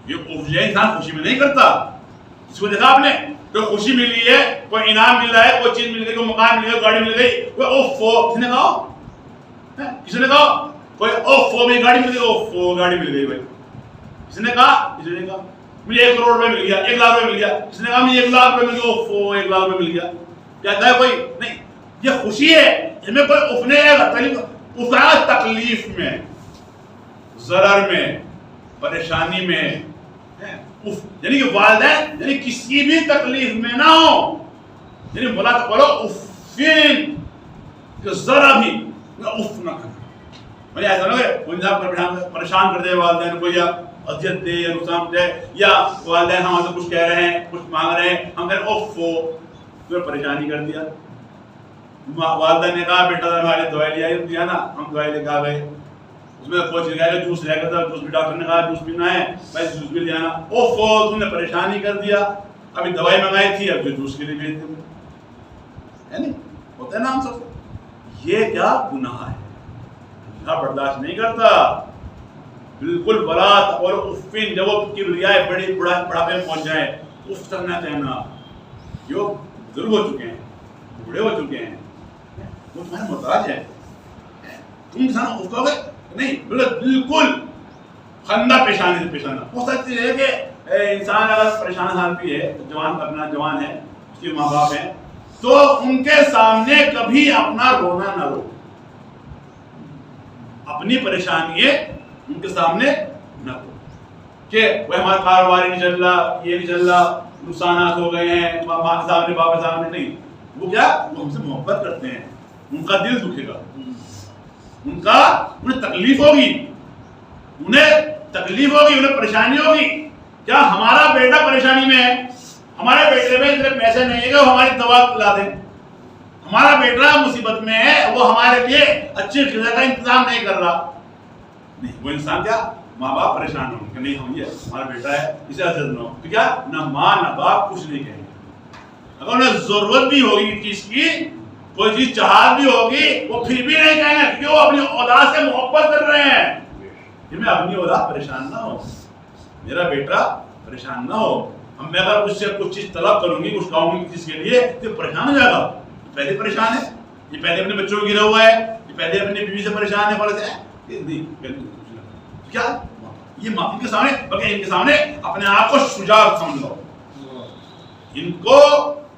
یہ اف جو انسان خوشی میں نہیں کرتا۔ اس کو دیکھا آپ نے، کوئی خوشی ملی ہے، کوئی انعام مل رہا ہے، کوئی چیز مل گئی، کوئی مکان مل گیا، گاڑی مل گئی، وہ اوفو، کس نے کہا؟ کس نے کہا؟ کوئی اوفو میں گاڑی مل گئی، اوفو گاڑی مل گئی بھائی، کس نے کہا؟ کس نے کہا مجھے 1 کروڑ روپے مل گیا، 1 لاکھ روپے مل گیا، کس نے کہا مجھے 1 لاکھ روپے مل گیا، اوفو 1 لاکھ روپے مل گیا، کہتا ہے کوئی نہیں، یہ خوشی ہے، اس میں کوئی افنے افنا تکلیف میں، ضرر میں، پریشانی میں، یعنی کہ والدین یعنی کسی بھی تکلیف میں نہ ہو، یعنی بولا تو بولو افین، کہ ذرا بھی اف نہ کرنا، مجھے ایسا نہ کہ کوئی انسان پریشان کر دے والدین کو، یا اذیت دے یا نقصان دے، یا والدین ہم سے کچھ کہہ رہے ہیں، کچھ مانگ رہے ہیں، ہم کہیں اوفو، تو پریشانی کر دیا۔ والدہ نے کہا بیٹا ہمارے دوائی لے آئی، دیا نا، ہم دوائی لے کے آ گئے، اس میں کوئی چیز گیا جوس لے کر تھا، جوس بھی ڈاکٹر نے کہا جوس پینا ہے، بھائی جوس بھی لے آنا، اوفو تم نے پریشانی کر دیا، ابھی دوائی منگائی تھی اب جو جوس کے لیے بھیج دے، ہے نہیں ہوتا ہے نا ہم سب، یہ کیا گناہ ہے، گناہ برداشت نہیں کرتا، بالکل بلا اور افین، جب وہ کبریاء بڑی بڑھاپے میں پہنچ جائیں، اف تک نہ کہنا، جو بزرگ ہو چکے ہیں، بوڑھے ہو چکے ہیں، وہ تمہارے محتاج ہیں، تم انسان اف کہو گے نہیں، بالکل خندہ پیشانی سے پیش آنا۔ ہو سکتی ہے کہ انسان اگر پریشان حال بھی ہے، جوان اپنا جوان ہے، اس کے ماں باپ ہیں، تو ان کے سامنے کبھی اپنا رونا نہ رو، اپنی پریشانی ان کے سامنے نہ رو، کہ وہ ہمارا کاروبار نہیں چل رہا، یہ نہیں چل رہا، نقصانات ہو گئے ہیں، ماں کے سامنے باپ کے سامنے نہیں، وہ کیا وہ ہم سے محبت کرتے ہیں، ان کا دل دکھے گا، انہیں تکلیف ہوگی، انہیں پریشانی ہوگی، کیا ہمارا بیٹا پریشانی میں ہے، ہمارے بیٹے میں اتنے پیسے نہیں ہے کہ وہ ہماری دوا لا دیں، ہمارا بیٹا مصیبت میں ہے، وہ ہمارے لیے اچھی غذا کا انتظام نہیں کر رہا، نہیں وہ انسان کیا ماں باپ پریشان ہوں کہ نہیں ہم یہ ہمارا بیٹا ہے اسے عزت نہ ہو، تو کیا نہ ماں نہ باپ کچھ نہیں کہیں گے، اگر انہیں ضرورت بھی ہوگی چیز کی، کوئی چیز چاہت بھی ہوگی، وہ پھر بھی نہیں کہیں گے، کیونکہ وہ اپنی اولاد سے محبت کر رہے ہیں کہ میں اپنی اولاد پریشان نہ ہو، میرا بیٹا پریشان نہ ہو، میں اگر اس سے کچھ چیز طلب کروں گی، کچھ کہوں گی چیز کے لیے تو پریشان ہو جائے گا، پہلے پریشان ہے، یہ پہلے اپنے بچوں کو گرا ہوا ہے، یہ پہلے اپنی بیوی سے پریشان ہے، فرض ہے کیا یہ ماں کے سامنے بلکہ ان کے سامنے اپنے آپ کو شجاع سمجھ لو، ان کو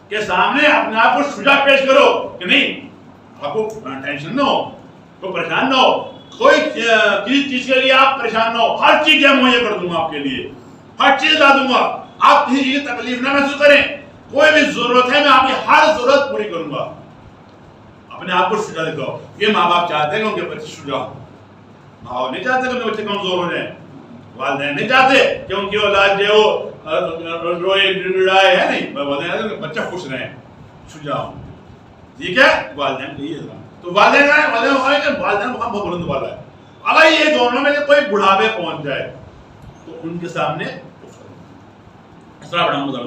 کے سامنے اپنے آپ کو شجاع پیش کرو کہ نہیں آپ کو ٹینشن نہ ہو، کوئی پریشان نہ ہو، کوئی کسی چیز کے لیے آپ پریشان نہ ہو، ہر چیز میں مہیا کر دوں گا آپ کے لیے، ہر چیز لا دوں گا، آپ کسی چیز کی تکلیف نہ محسوس کریں، کوئی بھی ضرورت ہے میں آپ کی ہر ضرورت پوری کروں گا، اپنے آپ کو شجاع دکھاؤ۔ یہ ماں باپ چاہتے ہیں کہ ان کے بچے شجاع ہوں، ماں باپ نہیں چاہتے کہ ان کے بچے کمزور ہو جائیں، والدین نہیں چاہتے کہ ان کی اولاد جو روئے ڈڑائے ہے نہیں، والدین کہ بچہ خوش رہے، شجاع ہوں، ٹھیک ہے، والدین کی یہ تو والدین والدین مقام بہت بلند والا ہے، اگر یہ دونوں میں سے کوئی بڑھاپے پہنچ جائے تو ان کے سامنے اس طرح بڑھاؤں گا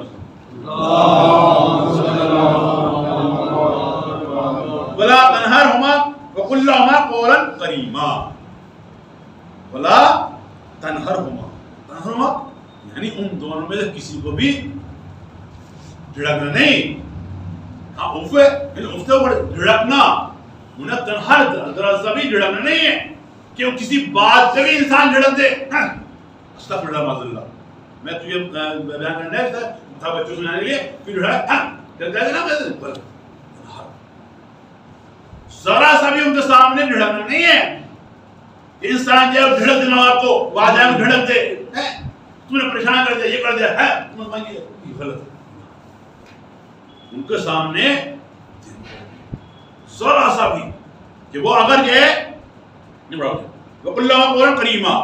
ولا تنہرہما وقل لہما قولا کریما، ولا تنہرہما، یعنی ان دونوں میں سے کسی کو بھی جھڑکنا نہیں. ہاں جھڑکنا انہیں تنہا ذرا بھی جھڑکنا نہیں ہے کہ وہ کسی بات سے بھی انسان جھڑک دے. استغفر اللہ معاذ اللہ. میں تجھے بیان کرنا تھا بچوں سنانے کے لیے پھر ذرا سا بھی ان کے سامنے جھڑکنا نہیں ہے. انسان جو جھڑک دینا آپ کو واجہ میں جھڑک دے تم نے پریشان کر دیا یہ کر دیا ہے یہ غلط. ان کے سامنے ذرا سا بھی کہ وہ اگر یہ اللہ کریمہ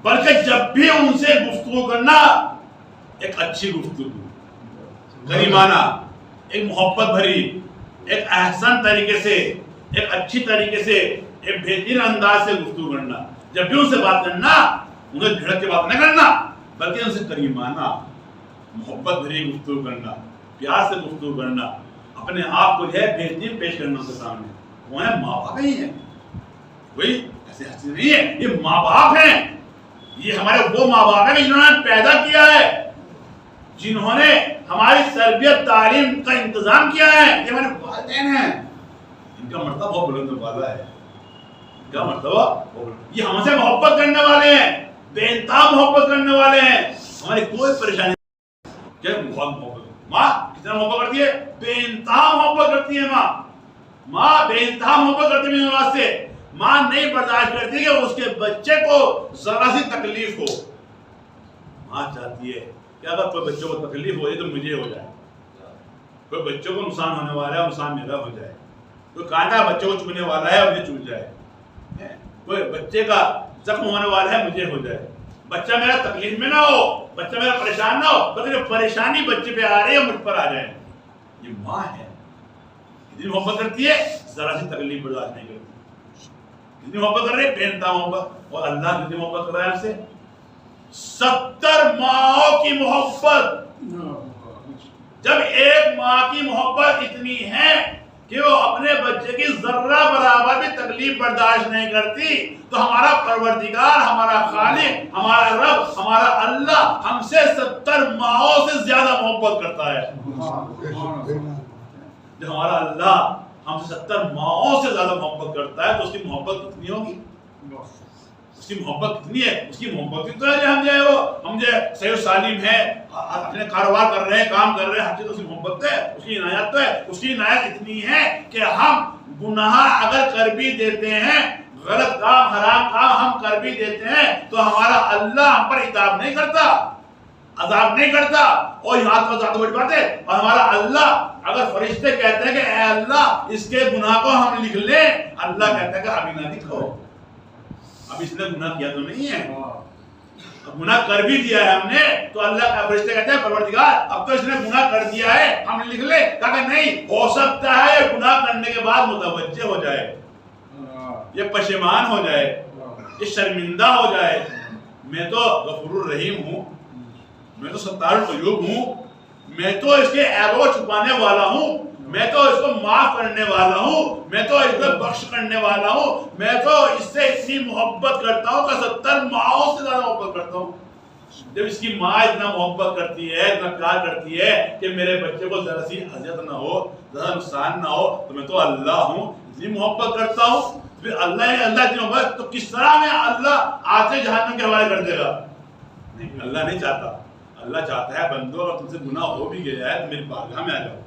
بلکہ جب بھی ان سے گفتگو کرنا ایک اچھی گفتگو کریمانہ ایک محبت بھری ایک احسن طریقے سے ایک اچھی طریقے سے ایک بہترین انداز سے گفتگو کرنا. جب بھی ان سے بات کرنا انہیں جھڑک کے بات نہ کرنا بلکہ ان سے کریمانہ محبت بھری گفتگو کرنا پیار سے گفتگو کرنا اپنے آپ کو جو ہے بہترین پیش کرنا ان کے سامنے. وہ ہیں ماں باپ ہی ہیں کوئی ایسے ہستی نہیں ہے. یہ ماں باپ ہیں. یہ ہمارے وہ ماں باپ ہیں جنہوں نے پیدا کیا ہے جنہوں نے ہماری تربیت تعلیم کا انتظام کیا ہے. یہ ہمارے والدین ہیں. ان کا مرتبہ بہت بلند والا ہے. ان کا مرتبہ یہ ہم سے محبت کرنے والے ہیں بے انتہا محبت کرنے والے ہیں. ہماری کوئی پریشانی کیا بہت محبت ماں کتنا محبت کرتی ہے بے انتہا محبت کرتی ہے. ماں بے انتہا محبت کرتی ہے واسطے. ماں نہیں برداشت کرتی کہ اس کے بچے کو ذرا سی تکلیف ہو. ماں چاہتی ہے کہ اگر کوئی بچوں کو تکلیف ہو جائے تو مجھے ہو جائے. کوئی بچوں کو نقصان ہونے والا ہے نقصان میرا ہو جائے. کوئی کانٹا بچوں کو چبھنے والا ہے مجھے چبھ جائے. کوئی بچے کا زخم ہونے والا ہے مجھے ہو جائے. بچہ میرا تکلیف میں نہ ہو بچہ میرا پریشان نہ ہو بلکہ جو پریشانی بچے پہ آ رہی ہے مجھ پر آ جائے. یہ ماں ہے. کتنی محبت کرتی ہے ذرا سی تکلیف برداشت نہیں کرتی. کتنی محبت کر رہے ہیں بے انتہا محبت. اور اللہ کتنی محبت کر رہا ہے ہم سے 70 ماؤں کی محبت. جب ایک ماں کی محبت اتنی ہے کہ وہ اپنے بچے کی ذرہ برابر بھی تکلیف برداشت نہیں کرتی تو ہمارا پروردگار ہمارا خالق ہمارا رب ہمارا اللہ ہم سے 70 ماؤں سے زیادہ محبت کرتا ہے. جو ہمارا اللہ ہم سے 70 ماؤں سے زیادہ محبت کرتا ہے تو اس کی محبت کتنی ہوگی. اس کی محبت کتنی ہے. اس کی محبت کتنا ہے ہم جو صحیح و سالم ہے اپنے کاروبار کر رہے ہیں کام کر رہے ہیں ہر چیز اس کی محبت ہے اس کی عنایت تو ہے. اس کی عنایت اتنی ہے کہ ہم گناہ اگر کر بھی دیتے ہیں غلط کام حرام کام ہم کر بھی دیتے ہیں تو ہمارا اللہ ہم پر عتاب نہیں کرتا عذاب نہیں کرتا. اور یہاں تو زیادہ بڑی بات ہے. اور ہمارا اللہ اگر فرشتے کہتے ہیں کہ اے اللہ اس کے گناہ کو ہم لکھ لیں اللہ کہتا ہے کہ ابھی نہ لکھو. اب اس نے گناہ کیا تو نہیں ہے اب گناہ کر بھی دیا ہے ہم نے تو اللہ کا فرشتے کہتے ہیں پروردگار اب تو اس نے گناہ کر دیا ہے ہم لکھ لیں. کہا کہ نہیں ہو سکتا ہے گناہ کرنے کے بعد متوجہ ہو جائے یہ پشیمان ہو جائے یہ شرمندہ ہو جائے. میں تو غفور الرحیم ہوں میں تو ستار العیوب ہوں میں تو اس کے عیب کو چھپانے والا ہوں میں تو اس کو معاف کرنے والا ہوں میں تو اس کو بخش کرنے والا ہوں میں تو اس سے اتنی محبت کرتا ہوں کہ 70 ماؤں سے زیادہ محبت کرتا ہوں. جب اس کی ماں اتنا محبت کرتی ہے اتنا پیار کرتی ہے کہ میرے بچے کو ذرا سی اذیت نہ ہو ذرا نقصان نہ ہو تو میں تو اللہ ہوں اتنی محبت کرتا ہوں. پھر اللہ اتنی محبت تو کس طرح میں اللہ آج سے جہنم کے حوالے کر دے گا. نہیں اللہ نہیں چاہتا. اللہ چاہتا ہے بندو اگر تم سے گناہ ہو بھی گیا ہے تو میری بارگاہ میں آ جاؤ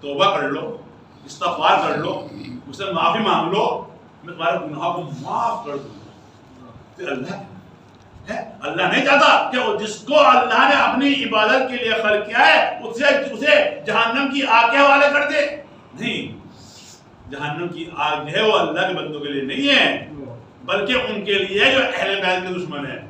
توبہ کر لو استغفار کر لو مجھ سے معافی مانگ لو میں تمہارے گناہ کو معاف کر دوں گا. پھر اللہ نہیں چاہتا کہ جس کو اللہ نے اپنی عبادت کے لیے خلق کیا ہے اسے جہنم کی آگ کے حوالے کر دے. نہیں جہنم کی آگ جو ہے وہ اللہ کے بندوں کے لیے نہیں ہے بلکہ ان کے لیے جو اہل بیت کے دشمن ہیں.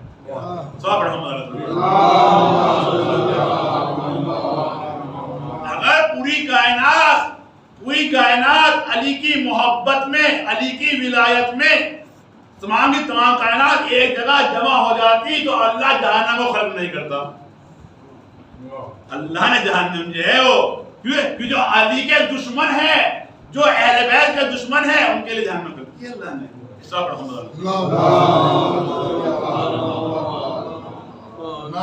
اگر پوری کائنات علی کی محبت میں علی کی ولایت میں تمام کی تمام کائنات ایک جگہ جمع ہو جاتی تو اللہ جہنم کو خلق نہیں کرتا. اللہ نے جہنم جو ہے وہ جو علی کے دشمن ہیں جو اہل بیت کے دشمن ہیں ان کے لیے جہنم کر دی اللہ نے.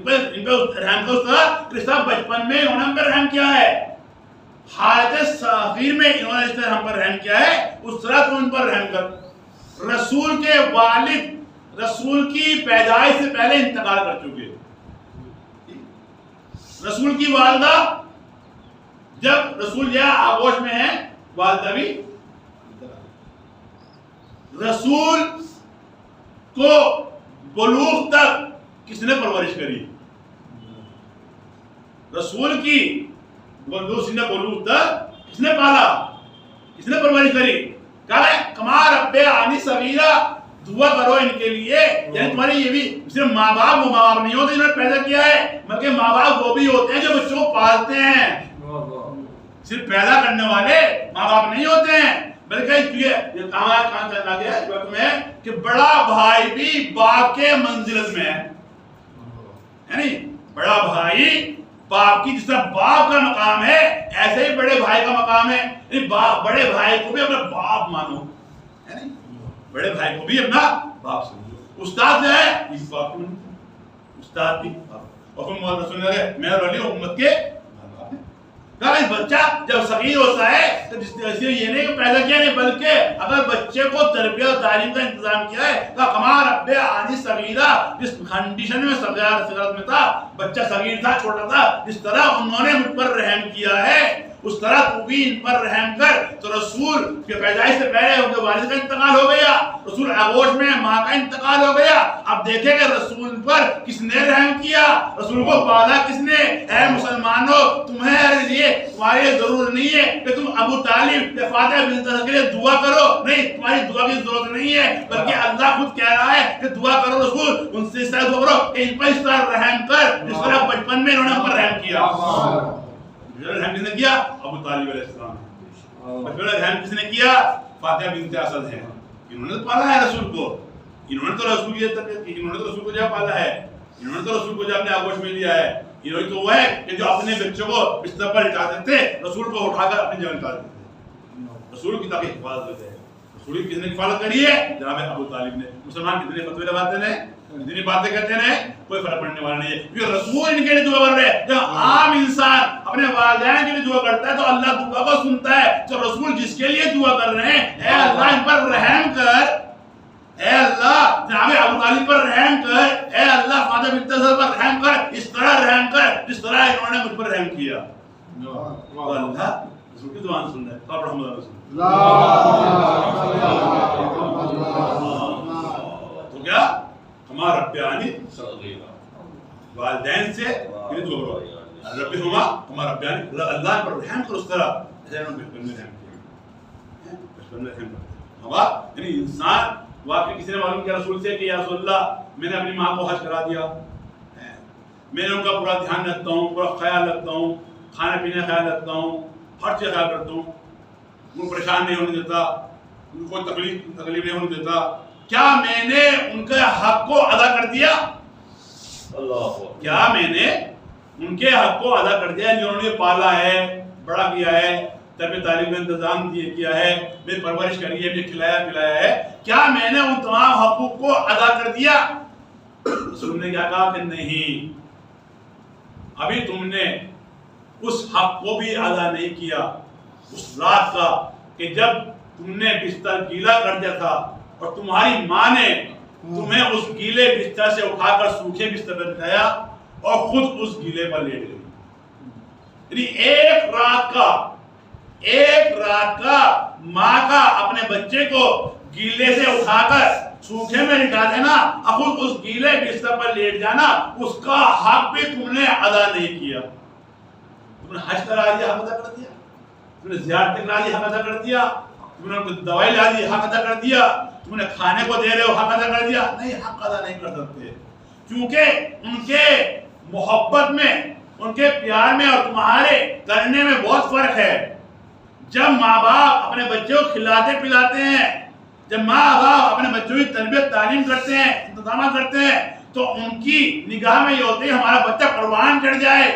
ان پہ رحم کا اس طرح کہ صاحب بچپن میں انہوں نے ہم پر رحم کیا ہے، حالت صغیر میں انہوں نے اس طرح ہم پر رحم کیا ہے، اس طرح تو ان پر رحم کر۔ رسول کے والد رسول کی پیدائش سے پہلے انتقال کر چکے، رسول کی والدہ جب رسول یا آغوش میں ہے، والدہ بھی رسول کو بلوغ تک کس نے پرورش کری، رسول کی بلوغ تک کس نے پالا، کس نے پرورش کری، کہا ہے کما رب آنی صغیرہ، دعا کرو ان کے لیے، یعنی تمہاری یہ بھی صرف ماں باپ وہ ماں باپ نہیں ہوتے جنہوں نے پیدا کیا ہے، بلکہ ماں باپ وہ بھی ہوتے ہیں جو بچوں کو پالتے ہیں، صرف پیدا کرنے والے ماں باپ نہیں ہوتے ہیں، بلکہ یہ کہاں چلا گیا اس وقت میں کہ بڑا بھائی بھی باپ کے منزلت میں ہے، یعنی بڑا بھائی باپ کی، جس طرح باپ کا مقام ہے ایسے ہی بڑے بھائی کا مقام ہے، یعنی بڑے بھائی کو بھی اپنا باپ مانو، یعنی بڑے بھائی کو بھی اپنا باپ سمجھو، استاد جو ہے اس باپ کو استاد بھی باپ، اور پھر محمد رسول اللہ میرے ولی امت کے کہ بچہ جب صغیر ہوتا ہے تو جس یہ نہیں کہ پیدا کیا نہیں، بلکہ اگر بچے کو تربیت اور تعلیم کا انتظام کیا ہے تو کما رب آنی صغیرہ، جس کنڈیشن میں صغارت میں تھا، بچہ صغیر تھا، چھوٹا تھا، جس طرح انہوں نے مجھ پر رحم کیا ہے اس طرح تو بھی ان پر رحم کر۔ تو رسول کے پیدائش سے پہلے ان کے والد کا انتقال ہو گیا، رسول آغوش میں ماں کا انتقال ہو گیا، اب دیکھیں کہ رسول پر کس نے رحم کیا، رسول کو پالا کس نے۔ اے مسلمانوں، تمہارے لیے تمہاری ضرور نہیں ہے کہ تم ابو طالب یا فاطمہ بنت اسد کے لیے دعا کرو، نہیں، تمہاری دعا کی ضرورت نہیں ہے، بلکہ اللہ خود کہہ رہا ہے کہ دعا کرو رسول ان سے اس طرح دعا کرو کہ ان پر اس طرح رحم کر جس طرح بچپن میں انہوں نے ہم پر رحم کیا۔ رحم کس نے کیا؟ ابو طالب علیہ السلام۔ بچپن میں رحم کس نے کیا؟ فاطمہ بنت اسد ہے، انہوں نے تو پالا ہے رسول کو، انہوں نے تو رسول کی تربیت کی، انہوں نے تو رسول کو جا پالا ہے، انہوں نے تو رسول کو جا اپنے آغوش میں لیا ہے، انہوں نے تو وہ ہے کہ جو اپنے بچوں کو بستر پر لٹا دیتے، رسول کو اٹھا کر اپنی جگہ لٹا دیتے، رسول کی تاکہ حفاظت کرتے ہیں۔ رسول کی کس نے حفاظت کری ہے؟ جناب ابو طالب نے۔ مسلمان کتنے فتوے لگاتے ہیں، اتنی باتیں کرتے ہیں، کوئی فرق پڑنے والا نہیں ہے، کیونکہ رسول ان کے لیے دعا کر رہے ہیں۔ جب عام انسان اپنے والدین کے لیے دعا کرتا ہے تو اللہ دعا کو سنتا ہے، تو رسول جس کے لیے دعا کر رہے ہیں، اے اللہ ان پر رحم کر، اے اللہ جناب ابو طالب پر رحم کر، اے اللہ فاطمہ بنت اسد پر رحم کر، اس طرح رحم کر جس طرح انہوں نے مجھ پر رحم کیا۔ اللہ رسول کی دعا سن رہے ہیں، آپ رحمت اللہ رسول تو کیا ہمارا رب آنی والدین سے یہ دعا کرو، رب ہما ہمارا رب آنی، اللہ پر رحم کر، اس طرح انہوں نے بچپن میں رحم کیا، بچپن میں رحم کر ہوا، یعنی انسان واقعی کسی نے معلوم کیا رسول سے کہ یا رسول اللہ میں نے اپنی ماں کو حج کرا دیا، میں نے ان کا پورا دھیان رکھتا ہوں، پورا خیال رکھتا ہوں، کھانے پینے خیال رکھتا ہوں، ہر چیز خیال کرتا ہوں، ان کو پریشان نہیں ہونے دیتا، ان کو تکلیف نہیں ہونے دیتا، کیا میں نے ان کے حق کو ادا کر دیا؟ کیا میں نے ان کے حق کو ادا کر دیا جنہوں نے پالا ہے، بڑا کیا ہے، تربیت تعلیم کا انتظام کیا ہے، میری پرورش کری ہے، مجھے کھلایا پلایا ہے، کیا میں نے ان تمام حقوق کو ادا کر دیا؟ رسول نے کیا کہا کہ نہیں، ابھی تم نے اس حق کو بھی ادا نہیں کیا، اس رات کا کہ جب تم نے بستر گیلا کر دیا تھا اور تمہاری ماں نے تمہیں اس گیلے بستر سے اٹھا کر سوکھے بستر پر بٹھایا اور خود اس گیلے پر لیٹ گئی، یعنی ایک رات کا ماں کا اپنے بچے کو گیلے سے اٹھا کر سوکھے میں لٹا دینا اور خود اس گیلے بستر پر لیٹ جانا، اس کا حق بھی تم نے ادا نہیں کیا۔ تم نے حج کرا دیا، حق ادا کر دیا، تم نے زیارت کرا دی، حق ادا کر دیا، تم نے دوائی لا دی، حق ادا کر دیا، تم نے کھانے کو دے رہے ہو، حق ادا کر دیا، نہیں، حق ادا نہیں کر سکتے، کیونکہ ان کے محبت میں، ان کے پیار میں اور تمہارے کرنے میں بہت فرق ہے۔ جب ماں باپ اپنے بچے کو کھلاتے پلاتے ہیں، جب ماں باپ اپنے بچوں کی تربیت تعلیم کرتے ہیں، انتظامات کرتے ہیں، تو ان کی نگاہ میں یہ ہوتے ہیں ہمارا بچہ قربان چڑھ جائے،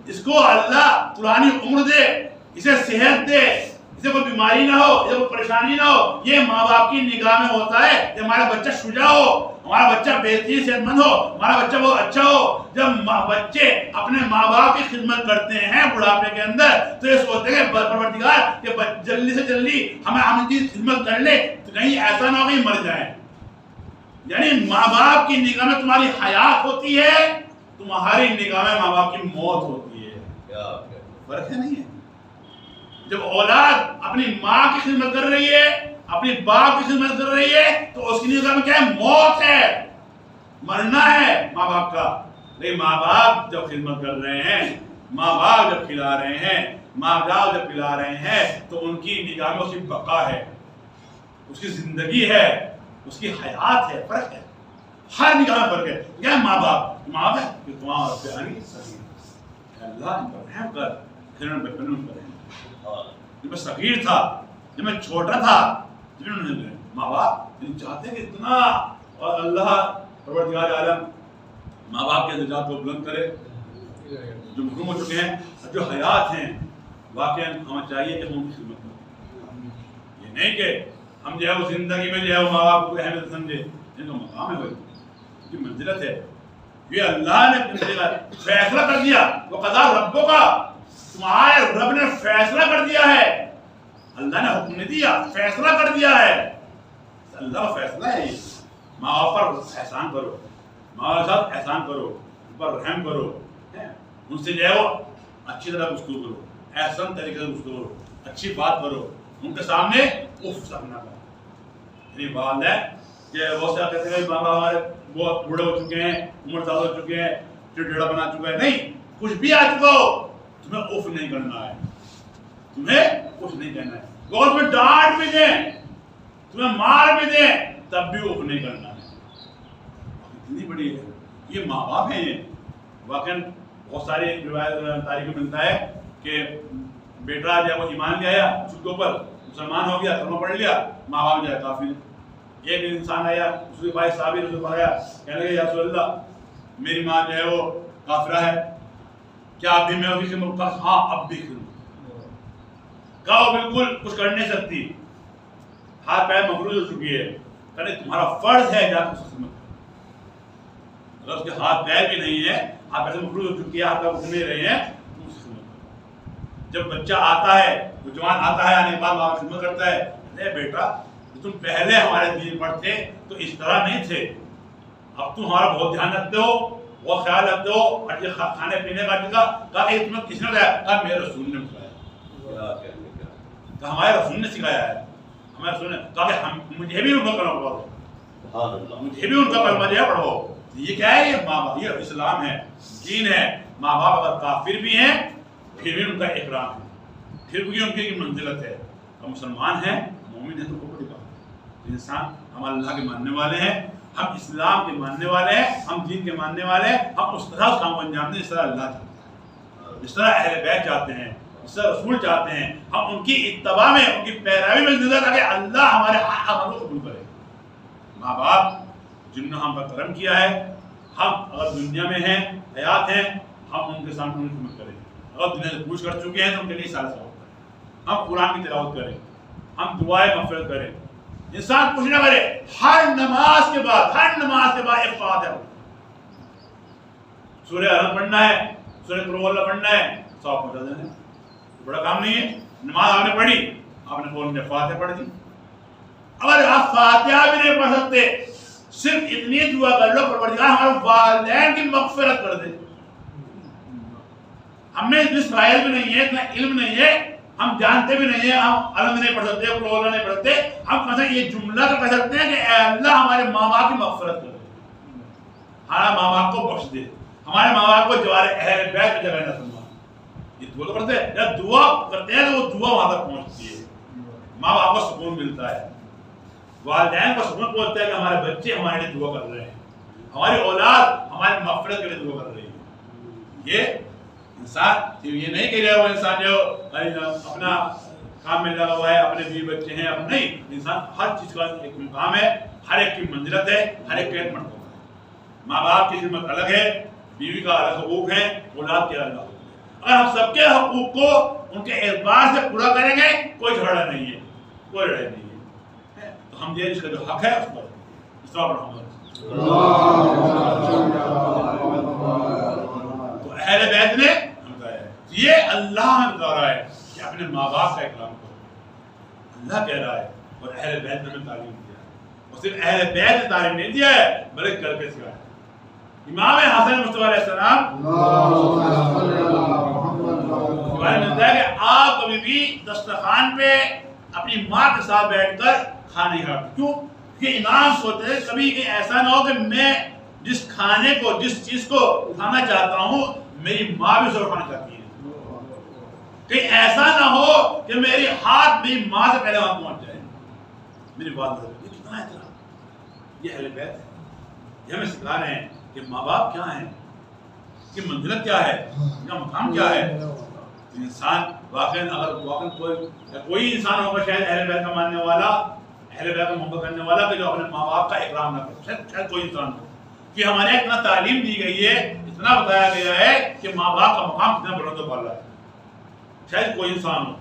اس کو اللہ پرانی عمر دے، اسے صحت دے، اسے کوئی بیماری نہ ہو، اسے کوئی پریشانی نہ ہو، یہ ماں باپ کی نگاہ میں ہوتا ہے کہ ہمارا بچہ شجاع ہو، ہمارا بچہ بہترین صحت مند ہو، ہمارا بچہ بہت اچھا ہو۔ جب بچے اپنے ماں باپ کی خدمت کرتے ہیں بڑھاپے کے اندر تو یہ سوچتے ہیں پروردگار کہ جلدی سے جلدی ہم ان کی خدمت کر لے تو کہیں ایسا نہ ہو کہ مر جائیں۔ یعنی ماں باپ کی نگاہ میں تمہاری حیات ہوتی ہے، تمہاری نگاہ میں ماں باپ کی موت ہوتی ہے۔ فرق ہے نہیں ہے؟ جب اولاد اپنی ماں کی خدمت کر رہی ہے، اپنی باپ کی خدمت کر رہی ہے تو اس کی نگاہ میں کیا ہے؟ موت ہے، مرنا ہے ماں باپ کا۔ لیکن ماں باپ جب خدمت کر رہے ہیں، ماں باپ جب کھلا رہے ہیں، ماں باپ جب پلا رہے ہیں تو ان کی نگاہ میں اس کی بقا ہے، اس کی زندگی ہے، اس کی حیات ہے۔ فرق ہے، ہر نگاہ میں فرق ہے۔ کیا ہے؟ ماں باپ ہے کہ تمہارا پیاری صغیر، اللہ ان پر رحم کر، پھر ان پر رحم کریں۔ جب میں صغیر تھا، جب میں چھوٹا تھا، ماں باپ چاہتے ہیں کہ اتنا، اور اللہ پروردگار عالم ماں باپ کے درجات کو بلند کرے، جو محروم ہو چکے ہیں اور جو حیات ہیں۔ واقعا ہمیں چاہیے کہ ہم ان کی خدمت کریں، یہ نہیں کہ ہم جو ہے وہ زندگی میں جو ہے وہ ماں باپ کو اہمیت سمجھے، ان کا مقام ہے، ان کی منزلت ہے۔ یہ اللہ نے فیصلہ کر دیا، وہ قضا ربوں کا، تمہارے رب نے فیصلہ کر دیا ہے، اللہ نے حکم نہیں دیا، فیصلہ کر دیا ہے۔ اللہ کا فیصلہ ہے یہ، ماں باپ پر احسان کرو، ماں باپ کے ساتھ احسان کرو، ان پر رحم کرو، ان سے جو ہے وہ اچھی طرح گفتگو کرو، احسن طریقے سے گفتگو کرو، اچھی بات کرو، ان کے سامنے اف تک نہ کرو۔ یعنی والدین کہ وہ سے کہتے ہیں ماں باپ ہمارے بہت بوڑھے ہو چکے ہیں، عمر زیادہ ہو چکے ہیں، چڑچڑا بنا چکا ہے، نہیں، کچھ بھی آ چکا ہو، تمہیں اف نہیں کرنا ہے، تمہیں کچھ نہیں کہنا ہے۔ وہ تمہیں ڈانٹ بھی دیں، تمہیں مار بھی دیں، تب بھی اف نہیں کرنا ہے۔ اتنی بڑی ہے یہ ماں باپ ہیں۔ یہ واقعا بہت ساری روایت تاریخ میں ملتا ہے کہ بیٹا جب وہ ایمان لے آیا اس کے اوپر، مسلمان ہو گیا، کلمہ پڑھ لیا، ماں باپ جو ہے کافر۔ ایک انسان آیا، اس کے بھائی صحابی رسول پر آیا، کہنے لگے یا رسول اللہ میری ماں جو ہے وہ کافرہ ہے، کیا اب بھی میں اس کی خدمت کروں؟ ہاں اب بھی خدمت۔ کہا وہ بالکل کچھ کر نہیں سکتی، ہاتھ پیر مفلوج ہو چکی ہے، کہنے تمہارا فرض ہے جا کے اس کی خدمت کرو۔ اگر اس کے ہاتھ پیر بھی نہیں ہے، ہاتھ پیر مفلوج ہو چکی ہے، ہاتھ پیر اٹھ نہیں رہے ہیں، تم اس کی خدمت کرو۔ جب بچہ آتا ہے، وہ جوان آتا ہے، آنے کے بعد ماں خدمت کرتا ہے، اے بیٹا تم پہلے ہمارے دین پڑھتے تو اس طرح نہیں تھے، اب تم ہمارا بہت دھیان رکھتے ہو، بہت خیال رکھتے ہو، اور یہ کھانے پینے کا جگہ کہا کہ تمہیں کس نے بتایا؟ کہا میرے رسول نے بتایا، کہا ہمارے رسول نے سکھایا ہے، ہمارے رسول نے کہا کہ مجھے بھی ان کا کلمہ پڑھو، مجھے بھی ان کا کلمہ جو ہے پڑھو۔ یہ کیا ہے؟ یہ ماں باپ، یہ اسلام ہے، دین ہے۔ ماں باپ اگر کافر بھی ہیں پھر بھی ان کا اکرام ہے، پھر بھی ان کی منزلت ہے۔ ہم مسلمان ہیں، مومن ہیں تو بڑی بات ہے۔ انسان ہم اللہ کے ماننے والے ہیں، ہم اسلام کے ماننے والے ہیں، ہم دین کے ماننے والے ہیں، ہم اس طرح اس کام کو انجام دیں جس طرح اللہ چاہتا ہے، جس طرح اہل بیت چاہتے ہیں، جس طرح رسول چاہتے ہیں۔ ہم ان کی اتباع میں، ان کی پیروی میں زندہ تاکہ اللہ ہمارے عمل کو قبول کرے۔ ماں باپ جن نے ہم پر کرم کیا ہے، ہم اگر دنیا میں ہیں، حیات ہیں، ہم ان کے سامنے ان کی خدمت کریں۔ اگر دنیا سے کوچ کر چکے ہیں تو ان کے لیے سارا ثواب کریں، ہم قرآن کی تلاوت کریں، ہم دعائیں مغفرت کریں۔ انسان کچھ نہ کرے، ہر نماز کے بعد ایک فاتحہ سورہ الحمد پڑھنا ہے، سورہ قل اللہ پڑھنا ہے، ثواب پہنچا دینا ہے۔ بڑا کام نہیں ہے۔ نماز آپ نے پڑھی، آپ نے فوراً فاتحہ پڑھ دی۔ اگر آپ فاتحہ بھی نہیں پڑھ سکتے، صرف اتنی دعا کر لو پروردگار ہمارے والدین کی مغفرت کر دے۔ ہم میں اتنی صلاحیت بھی نہیں ہے، اتنا علم نہیں ہے، ہم جانتے بھی نہیں ہیں، ہم الحمد نہیں پڑھ سکتے، قل اللہ نہیں پڑھتے، ہم کہتے ہیں یہ جملہ تو کہہ سکتے ہیں کہ اے اللہ ہمارے ماں باپ کی مغفرت کر دے، ہمارے ماں باپ کو بخش دے، ہمارے ماں باپ کو جوار اہل بیت میں جگہ نہ سنوا۔ یہ دعا تو کرتے ہیں، جب دعا کرتے ہیں تو وہ دعا وہاں تک پہنچتی ہے، ماں باپ کو سکون ملتا ہے، والدین کو سکون پہنچتا ہے کہ ہمارے بچے ہمارے لیے دعا کر رہے ہیں، ہماری اولاد ہماری مغفرت کے لیے دعا کر رہی ہے۔ یہ انسان یہ نہیں کہ وہ انسان جو اپنا کام میں لگا ہوا ہے، اپنے بیوی بچے ہیں، اپنے نہیں، انسان ہر چیز کا ایک مقام ہے، ہر ایک کی منزلت ہے، ہر ایک کا ایک مرتبہ ہے۔ ماں باپ کی خدمت الگ ہے، بیوی کا الگ حقوق ہے، اولاد کے الگ حقوق ہے۔ اگر ہم سب کے حقوق کو ان کے اعتبار سے پورا کریں گے کوئی جھگڑا نہیں ہے، کوئی لڑائی نہیں ہے، تو ہم یہ اس کا جو حق ہے اس پر تو اہل بیت نے بتایا یہ اللہ نے بتا رہا ہے کہ اپنے ماں باپ کا اکرام کرو، اللہ کہہ رہا ہے، اور اہل بیت نے ہمیں تعلیم دیا ہے، اور صرف اہل بیت نے تعلیم نہیں دیا ہے بلکہ کر کے سکھایا ہے۔ امام حسن مصطفیٰ علیہ السلام ملتا ہے کہ آپ کبھی بھی دسترخوان پہ اپنی ماں کے ساتھ بیٹھ کر کھانا نہیں کھاتے، کیوں کہ امام سوچتے ہیں کبھی کہ ایسا نہ ہو کہ میں جس کھانے کو جس چیز کو کھانا چاہتا ہوں میری ماں بھی اسے کھانا چاہتی ہے، کہ ایسا نہ ہو کہ میری ہاتھ میری ماں سے پہلے وہاں پہنچ جائے، میری والدہ۔ یہ کتنا احترام، یہ اہل بیت ہے، یہ ہمیں سکھا رہے ہیں کہ ماں باپ کیا ہیں، کہ منزلت کیا ہے، ان کا مقام کیا ہے۔ انسان واقعاً اگر کوئی انسان ہوگا شاید اہل بیت کا ماننے والا، اہل بیت کا محبت کرنے والا کہ جو اپنے ماں باپ کا اکرام نہ کرے، شاید کوئی انسان ہو، کہ ہمارے اتنا تعلیم دی گئی ہے، اتنا بتایا گیا ہے کہ ماں باپ کا مقام کتنا بلند و بالا ہے، شاید کوئی انسان ہو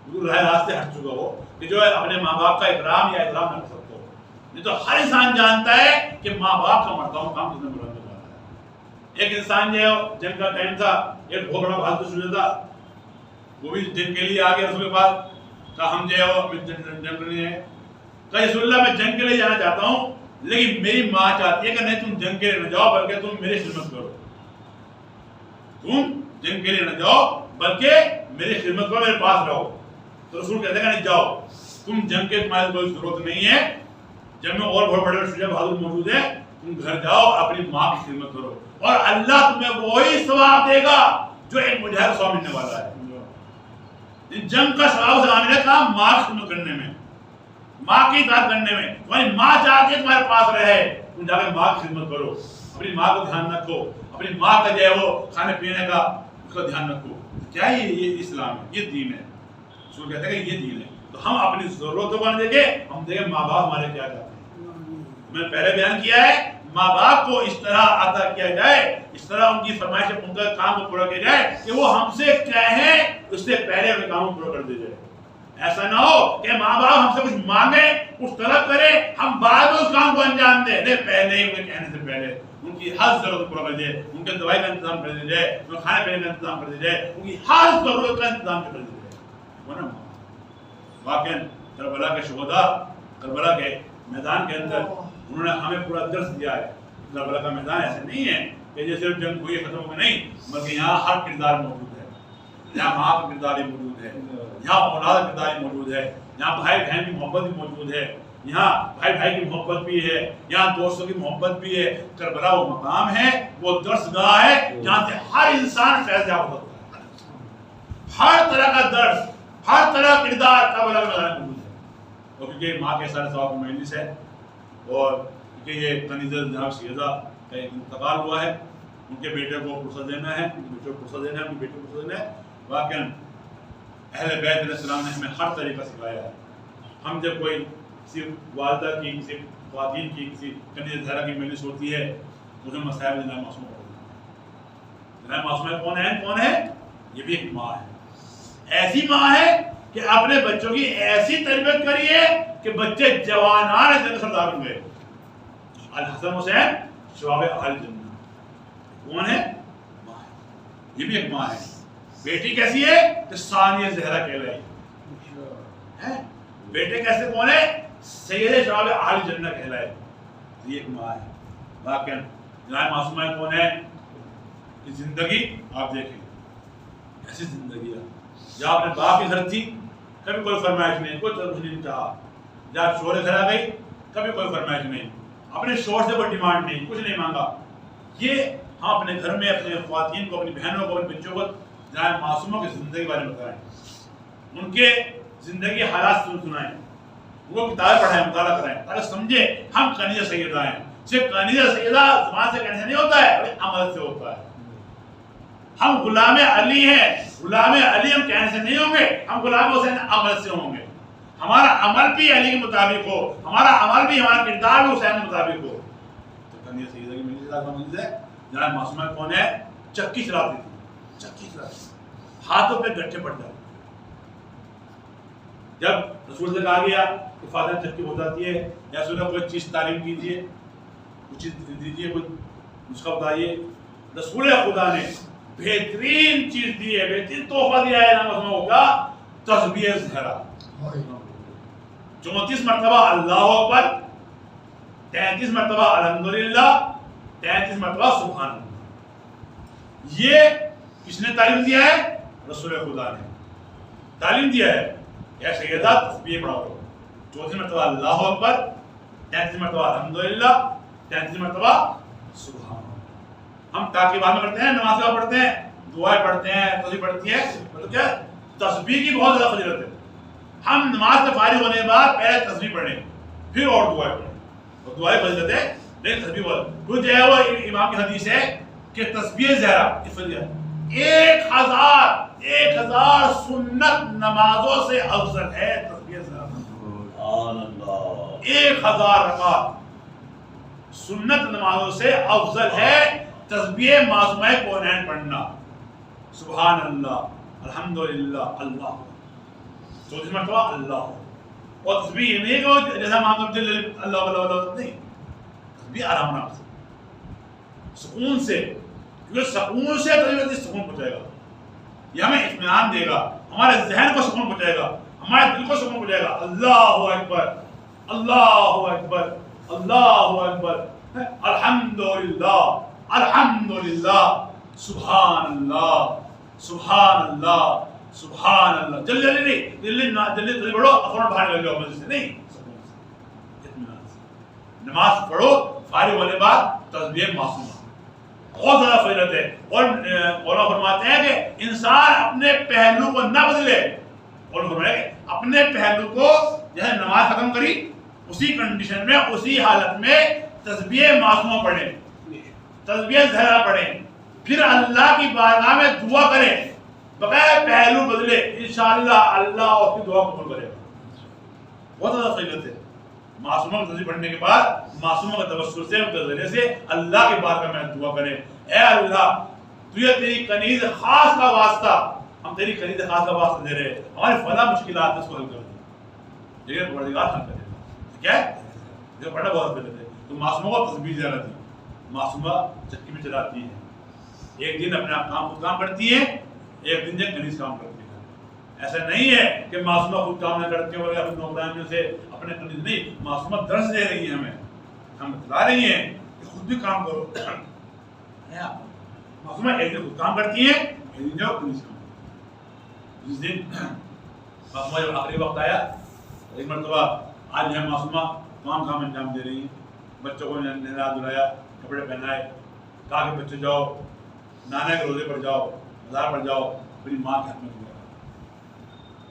بالکل راہ راست سے ہٹ چکا ہو کہ جو ہے اپنے ماں باپ کا اکرام یا احترام نہ کر سکتا ہو، نہیں تو ہر انسان جانتا ہے کہ ماں باپ کا مرتبہ مقام کتنا بلند و بالا ہے۔ ایک انسان جو ہے جنگ کا ٹائم تھا، ایک بہت بڑا بہادر شجاع تھا، وہ بھی جنگ کے لیے آگے رسول کے پاس کہا ہم جو ہے جنگ کرنی ہے، کہا رسول اللہ میں جنگ کے لیے جانا چاہتا ہوں لیکن میری ماں چاہتی ہے کہ نہیں تم جنگ کے لیے نہ جاؤ بلکہ تم میری خدمت کرو، تم جنگ کے لیے نہ جاؤ بلکہ میری خدمت کرو، میرے پاس رہو۔ تو رسول کہتے ہیں کہ نہیں جاؤ، تم جنگ کے تمہاری کوئی ضرورت نہیں ہے، جنگ میں اور بہت بڑے شجاع بہادر موجود ہیں، تم گھر جاؤ اپنی ماں کی خدمت کرو اور اللہ تمہیں وہی ثواب دے گا جو ایک مجاہد ثواب ملنے والا ہے۔ جنگ کا ثواب سے عامل ہے کام ماں کی خدمت کرنے میں، ماں کی اطاعت کرنے میں، تمہاری ماں چاہتی ہے تمہارے پاس رہے، تم جا کے ماں کی خدمت کرو، اپنی ماں کو دھیان رکھو، اپنی ماں کا جو ہے وہ کھانے پینے کا اس کا دھیان رکھو۔ کیا یہ اسلام ہے، یہ دین ہے، رسول کہتے ہیں کہ یہ دین ہے۔ تو ہم اپنی ضرورتوں کو نہ دیکھیں، ہم دیکھیں ماں باپ ہمارے کیا چاہتے ہیں۔ میں نے پہلے بیان کیا ہے ماں باپ کو اس طرح عطا کیا جائے، اس طرح ان کی فرمائشیں ان کا کام کو پورا کیا جائے کہ وہ ہم سے کہیں اس سے پہلے اپنے کام کو پورا کر دیا جائے۔ ایسا نہ ہو کہ ماں باپ ہم سے کچھ مانگے، کچھ طلب کرے، ہم بعد میں اس کام کو انجام دیں، نہیں پہلے ہی انہیں کہنے سے پہلے ان کی ہر ضرورت پورا کر دیا جائے، ان کے دوائی کا انتظام کر دیا جائے، ان کے کھانے پینے کا انتظام کر دیا جائے، ان کی ہر ضرورت کا انتظام کر دیا جائے۔ ورنہ واقعاً کربلا کے شہداء کربلا کے میدان کے اندر انہوں نے ہمیں پورا درس دیا ہے۔ کربلا کا میدان ایسے نہیں ہے کہ جیسے صرف جنگ ہوئی ختم ہو گئی، نہیں، بلکہ یہاں ہر کردار موجود ہے، یہاں ماں کا کردار ہی موجود ہے، یہاں اولاد کا کردار ہی موجود ہے، یہاں بھائی بہن کی محبت بھی موجود ہے، یہاں بھائی بھائی کی محبت بھی ہے، یہاں دوستوں کی محبت بھی ہے۔ کربلا وہ مقام ہے، وہ درس گاہ ہے جہاں سے ہر انسان فیض یاب ہوتا ہے، ہر طرح کا درس، ہر طرح کا کردار کربلا کے میدان میں موجود ہے۔ اور کیونکہ ماں کے سارے ثواب کی مجلس ہے، اور کیونکہ یہ کنیزہ جناب سیدہ کا ایک انتقال ہوا ہے، ان کے بیٹے کو فرصت دینا ہے، ان کے بیٹے کو فرصت دینا ہے، ان کے بیٹے کو فرصت دینا ہے۔ واقعاً اہل بیت علیہ السلام نے ہمیں ہر طریقہ سکھایا ہے۔ ہم جب کوئی کسی والدہ کی، کسی خواتین کی، کسی کنیزہ زہرا کی مجلس ہوتی ہے تو اس میں مسائل جناب معصومہ پڑھتے ہیں۔ جناب معصومہ کون ہے؟ یہ بھی ایک ماں ہے، ایسی ماں ہے کہ اپنے بچوں کی ایسی تربیت کریے کہ بچے جوانان جنت سردار ہوئے۔ الحسن حسین شباب اہل جنت کون ہے؟ ماں ہے، یہ بھی ایک ماں ہے۔ بیٹی کیسی ہے کہ ثانیہ زہرا کہلائی ہے، بیٹے کیسے کون ہے؟ سید شباب اہل جنت کہلائے، یہ ایک ماں ہے۔ واقعاً جناب معصومہ کون ہے کہ زندگی آپ دیکھیں ایسی زندگی ہے جہاں اپنے باپ کی گھر تھی، کبھی کوئی فرمائش نہیں، کوئی طرف نہیں چاہا، جہاں شوہر گھر آ گئی کبھی کوئی فرمائش نہیں، اپنے شوہر سے کوئی ڈیمانڈ نہیں، کچھ نہیں مانگا۔ یہ ہم اپنے گھر میں اپنے خواتین کو، اپنی بہنوں کو، اپنے بچوں کو جناب معصوموں کی زندگی کے بارے میں بتائیں، ان کے زندگی حالات سنائیں، وہ کتابیں پڑھائیں، مطالعہ کرائیں تاکہ سمجھیں ہم کنیزہ سیدہ ہیں۔ صرف کنیزہ سیدہ زبان سے کہنے سے نہیں ہوتا ہے، بلکہ عمل سے ہوتا ہے۔ ہم غلام علی ہیں، غلام علی ہم کہنے سے نہیں ہوں گے، ہم غلام حسین عمل سے ہوں گے۔ ہمارا عمل بھی علی کے مطابق ہو، ہمارا عمل بھی، ہمارا کردار بھی حسین کے مطابق ہو۔ تو کنیزہ سیدہ کی منزل ہے۔ جناب معصومہ کون ہے؟ چکی چلاتی تھی، چکی چلاتی تھی، ہاتھوں پہ گٹھے پڑ جاتے. جب رسول سے کہا گیا کہ فاتحہ چکی ہو جاتی ہے یا رسول اللہ کوئی چیز تعلیم کیجیے, کچھ چیز دیجیے, کوئی نسخہ بتائیے, رسول خدا نے بہترین چیز دی ہے, بہترین تحفہ دیا ہے نام ہوگا تسبیح زہرا. 34 مرتبہ اللہ اکبر, 33 مرتبہ الحمدللہ, 33 مرتبہ سبحان اللہ. یہ کس نے تعلیم دیا ہے؟ رسول خدا نے تعلیم دیا ہے. یا سیدہ تسبیح پڑھو, 34 مرتبہ اللہ اکبر, 33 مرتبہ الحمدللہ, 33 مرتبہ سبحان اللہ. ہم تاکیبات میں پڑھتے ہیں, نماز میں پڑھتے ہیں, دعائیں پڑھتے ہیں, تسبیح پڑھتی ہیں, مطلب کیا تسبیح کی بہت زیادہ فضیلت ہے. ہم نماز سے فارغ ہونے کے بعد پہلے تسبیح پڑھیں, پھر اور دعائیں پڑھیں, اور دعائیں فضیلت ہے, لیکن تسبیح بہت. وہ جو ہے وہ امام کی حدیث ہے کہ تسبیح زہرا کی فضیلت 1000 سنت نمازوں سے افضل ہے تسبیح زہرا. سبحان اللہ. 1000 رکعت سنت نمازوں سے افضل ہے تسبیح معصومہ کونین پڑھنا. سبحان اللہ, الحمدللہ, اللہ 34 مرتبہ اللہ. اور تسبیح یہ نہیں کہ جیسا ہم اللہ اللہ نہیں, تسبیح آرام آرام سے, سکون سے, کیونکہ سکون سے تسبیح سکون پہنچائے گا. یہ ہمیں اطمینان دے گا, ہمارے ذہن کو سکون پہنچائے گا, ہمارے دل کو سکون پہنچائے گا. اللہ اکبر, اللہ اکبر, اللہ اکبر, الحمدللہ, الحمدللہ, سبحان اللہ, سبحان اللہ, سبحان اللہ. جلدی جلدی نہیں, جلدی جلدی پڑھو, فوراً باہر لگ جاؤ مسجد سے نہیں, اطمینان سے نماز پڑھو. فارغ ہونے بعد تسبیح معصومہ بہت زیادہ فضیلت ہے. اور علماء فرماتے ہیں کہ انسان اپنے پہلو کو نہ بدلے, اور فرمایا کہ اپنے پہلو کو جیسے نماز ختم کری اسی کنڈیشن میں, اسی حالت میں تسبیح معصومہ پڑھیں, تسبیح زہرا پڑھیں, پھر اللہ کی بارگاہ میں دعا کریں بغیر پہلو بدلے. انشاءاللہ اللہ اس کی دعا قبول کرے گا. بہت زیادہ فضیلت ہے. معصومہ کی تسبیح پڑھنے کے بعد معصومہ کے توسل سے, ذریعے سے اللہ کے بارگاہ میں دعا کریں, اے اللہ تجھے تیری کنیز خاص کا واسطہ, ہم تیری کنیز خاص کا واسطہ دے رہے ہیں, ہماری فلاں مشکلات اس کو حل کر دیں, لیکن پروردگار حل کرے گا. کیا ہے یہ پڑھنا بہت فضیلت ہے. تو معصومہ کو تسبیح زیادہ دی, معصومہ چکی میں چلاتی ہے, ایک دن اپنے کام خود کام کرتی ہے, ایک دن جب کنیز کام کرتی ہے. ایسا نہیں ہے کہ معصومہ خود کام نہ کرتی ہو, اپنے نوکرانیوں سے اپنے کنیز نہیں, معصومہ درس دے رہی ہے, ہم بتلا رہی ہیں کہ خود بھی کام کرو. معصومہ ایک دن خود کام کرتی ہے, ایک دن جو کنیز کام کرتی ہے. جس دن معصومہ جب آخری وقت آیا, ایک مرتبہ آج ہے معصومہ کام انجام دے رہی ہیں, بچوں کو نہلا دھلایا, کپڑے پہنائے, کہا کہ بچے جاؤ نانا کے روزے پر جاؤ, بازار پر جاؤ, میری ماں کے ہاتھ میں دیا,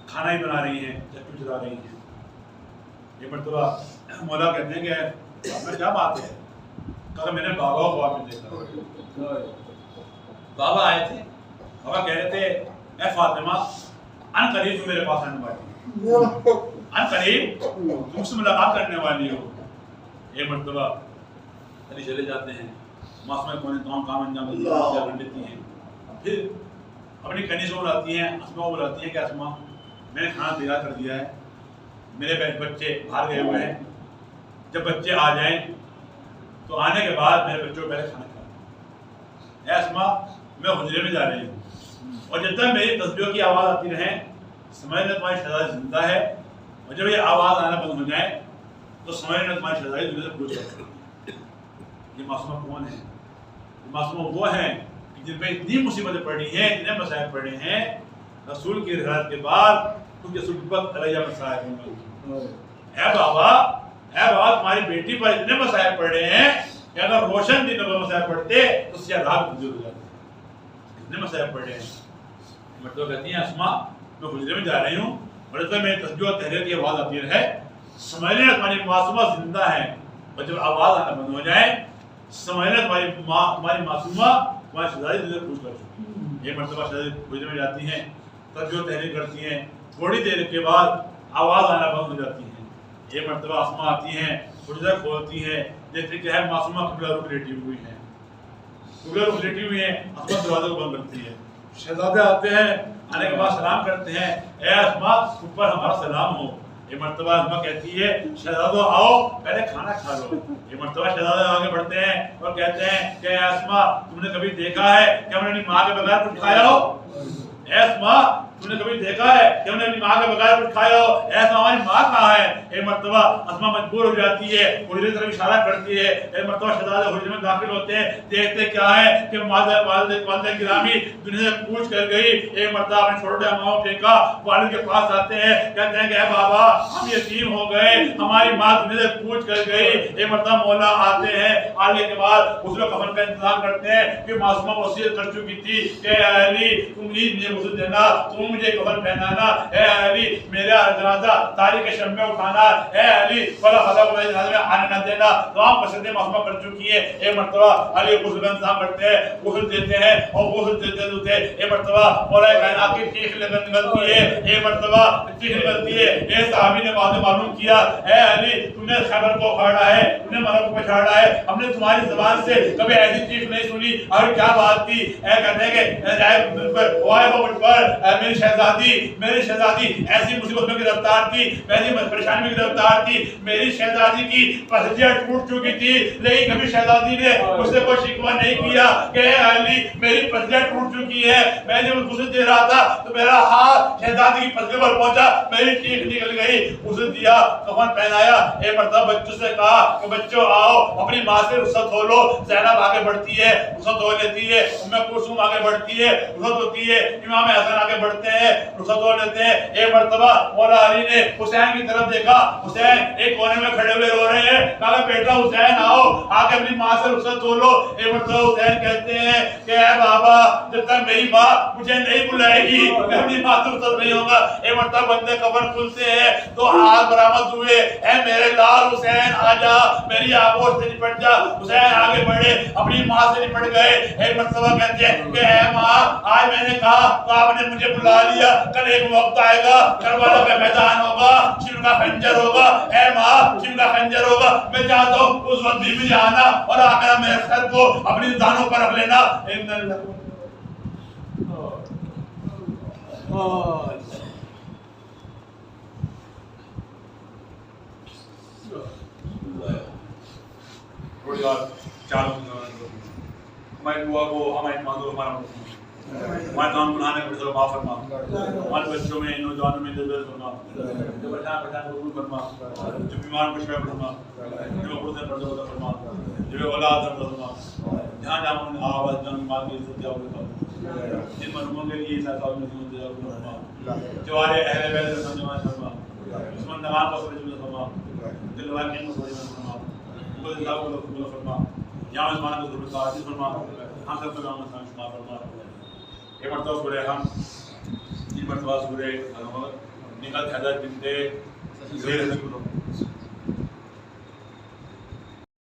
کھانا ہی بنا رہی ہیں, چکی چلا رہی ہیں. ایک مرتبہ مولا کہتے ہیں کہ میں کیا بات ہے, کہا میں نے بابا کو خواب میں دیکھا. بابا آئے تھے, بابا کہہ رہے تھے اے فاطمہ ان قریب میرے پاس آنے والی ہو, ان قریب تم سے ملاقات کرنے والی ہو. ایک مرتبہ علی چلے جاتے ہیں, معصومہ کون کام انجام دیتی ہیں, پھر اپنی کنیز کو بلاتی ہیں, اسما کو بلاتی ہیں کہ اسما میں نے کھانا تیار کر دیا ہے, میرے بچے باہر گئے ہوئے ہیں, جب بچے آ جائیں تو آنے کے بعد میرے بچوں کو پہلے کھانا کھلائیں. اے اسما میں حجرے میں جا رہی ہوں, اور جب تک میری تسبیحوں کی آواز آتی رہے سمجھ لیں تمہاری شہزادی زندہ ہے, اور جب یہ آواز آنا بند ہو جائے تو سمجھ لیں تمہاری شہزادی دنیا سے پوچھ سکتی ہے. یہ معصومہ کون ہے؟ یہ معصومہ وہ ہیں کہ جن پہ اتنی مصیبتیں پڑی ہیں, اتنے مسائل پڑے ہیں, رسول کی رسالت کے بعد ان کے سلطت علیہ مسائل ہیں. اے بابا تمہاری بیٹی پر اتنے مسائل پڑے ہیں کہ اگر روشن دن پر مسائل پڑھتے تو سیاہ رات گزر ہو جاتے. اتنے مسائل پڑے ہیں. مطلب کہتی ہیں اسما میں حجرے میں جا رہی ہوں, اور اس میں میری تسبیح و تحریر کی آواز آتی رہے, سمجھ لیں تمہاری معصومہ زندہ ہے, اور جب آواز آنا بند ہو جائے سمجھ لیں تمہاری معصومہ تمہاری شہزادی دل سے پوچھ کر چکی. ایک مرتبہ شہزادی حجرے میں جاتی ہیں, تسبیح و تحریر کرتی ہیں, تھوڑی دیر کے بعد آواز آنا بند ہو جاتی ہے. ایک مرتبہ اسما آتی ہیں, حجرہ کھولتی ہیں, دیکھتے کہ ہے معصومہ قبلہ رخ لیٹی ہوئی ہیں, اسما دروازے کو بند کرتی ہے. شہزادے آتے ہیں, آنے کے بعد سلام کرتے ہیں اے اسما تم پر ہمارا سلام ہو. یہ مرتبہ اسما کہتی ہے شہزادو آؤ پہلے کھانا کھا لو. یہ مرتبہ شہزادے آگے بڑھتے ہیں اور کہتے ہیں کہ اے اسما تم نے کبھی دیکھا ہے کہ ہم نے اپنی ماں کے بغیر کچھ کھایا ہو؟ اے اسما تم نے کبھی دیکھا ہے کہ ہم نے اپنی ماں کے بغیر کچھ کھایا ہو؟ اے اسما ہماری ماں کہاں ہے؟ ایک مرتبہ اسما مجبور ہو جاتی ہے, حجرے کی طرف اشارہ کرتی ہے. ایک مرتبہ شہزادے حجرے میں داخل ہوتے ہیں, دیکھتے کیا ہے کہ والدہ گرامی دنیا سے کوچ کر گئی. ایک مرتبہ اپنے چھوٹے اماؤں ٹھیکا والد کے پاس آتے ہیں, کہتے ہیں کہ اے بابا ہم یتیم ہو گئے, ہماری ماں دنیا سے کوچ کر گئی. ایک مرتبہ مولا آتے ہیں, آنے کے بعد اس میں کفن کا انتظام کرتے ہیں کہ معصومہ وصیت کر چکی تھی کہ اے علی تم نہیں مجھے غسل دینا, تم مجھے کفن پہنانا, اے علی میرا جنازہ تاریخ شب میں اٹھانا, اے علی فلا خدا کو میرے جنازے میں آنے نہ دینا. تمام قصدیں معصومہ کر چکی ہے. ایک مرتبہ علی غسل کا انتظام کرتے ہیں, غسل دیتے ہیں اور غسل دیتے دیتے ایک مرتبہ مولا کائنات کی چیخ نکلتی ہے. ایک مرتبہ چیخ نکلتی ہے. ایک صحابی نے بعد میں معلوم کیا اے علی تم نے خیبر کو اکھاڑا ہے, تم نے مرو کو پچھاڑا ہے, ہم نے تمہاری زبان سے کبھی ایسی چیخ نہیں سنی. اور کیا بات تھی؟ اے کہتے ہیں کہ میری شہزادی ایسی مصیبت میں گرفتار تھی, ایسی پریشانی میں گرفتار تھی, میری شہزادی کی پسلیاں ٹوٹ چکی تھی, لیکن کبھی شہزادی نے مجھ سے کوئی شکوہ نہیں کیا کہ اے علی میری پسلیاں ٹوٹ چکی ہے. میں جب غسل دے رہا تھا تو میرا ہاتھ شہزادی کی پسلی پر پہنچا, میری چیخ نکل گئی, غسل دیا, کفن پہنایا. ایک مرتبہ بچوں سے کہا کہ بچوں آؤ اپنی ماں سے رخصت ہو لو. زینب آگے بڑھتی ہے, رخصت ہو لیتی ہے. ام کلثوم آگے بڑھتی ہے, رخصت ہوتی ہے. امام حسن آگے بڑھتے ہیں, رخصت ہو لیتے ہیں. ایک مرتبہ مولا علی نے حسین کی طرف دیکھا, حسین ایک کونے میں کھڑے ہوئے رو رہے ہیں. کہا بیٹا حسین آؤ آگے اپنی ماں سے رخصت ہو لو. ایک مرتبہ حسین کہتے ہیں کہ اے بابا جب تک میری ماں مجھے نہیں بلائے گی میں اپنی ماں سے رخصت نہیں ہوگا. ایک مرتبہ بندے کفن کھلتے ہیں تو ہاتھ برآمد ہوئے, اے میرے لال حسین آ جا, میری آغوش سے نپٹ جا. حسین آگے بڑھے, اپنی ماں سے نپٹ گئے. ایک مرتبہ کہتے ہیں کہ اے ماں آج میں نے کہا تو آپ نے مجھے بلا لیا, کل ایک وقت آئے گا کربلا کا میدان ہوگا, شیر کا خنجر ہوگا. اے ماں شیر کا خنجر ہوگا, میں چاہتا ہوں اس وقت بھی مجھے آنا اور آ کر میرے سر کو اپنی دانوں پر رکھ لینا. تھوڑی اور چار ہماری دعا کو ہماری مانگو, ہمارا ہمارے تمام گناہ نے معاف فرما, ہمارے بچوں میں نوجوانوں میں جذبہ فرما, جو پریشان قبول فرما, جو بیمار کو شفا فرما, جو مقروض قرض عطا فرما, جو اولاد عطا فرما, جہاں جہاں ہم آواز جان مال کی عزت دیا فرما, جن مرحوموں کے لیے ایسا صاحب نے دیا فرما, جو ہمارے اہل بیت سے سمجھوا فرما, دشمن نغام کو سمجھ فرما, دل واقعین کو سمجھ فرما, وہ اللہ کو قبول فرما, یہاں عثمان کو ضرورت عاجز فرما, ہم سب کو نام سان شمار فرما. ایک مرتبہ سورہ ہم, تین مرتبہ سورہ نکات حضرت بنت زہیر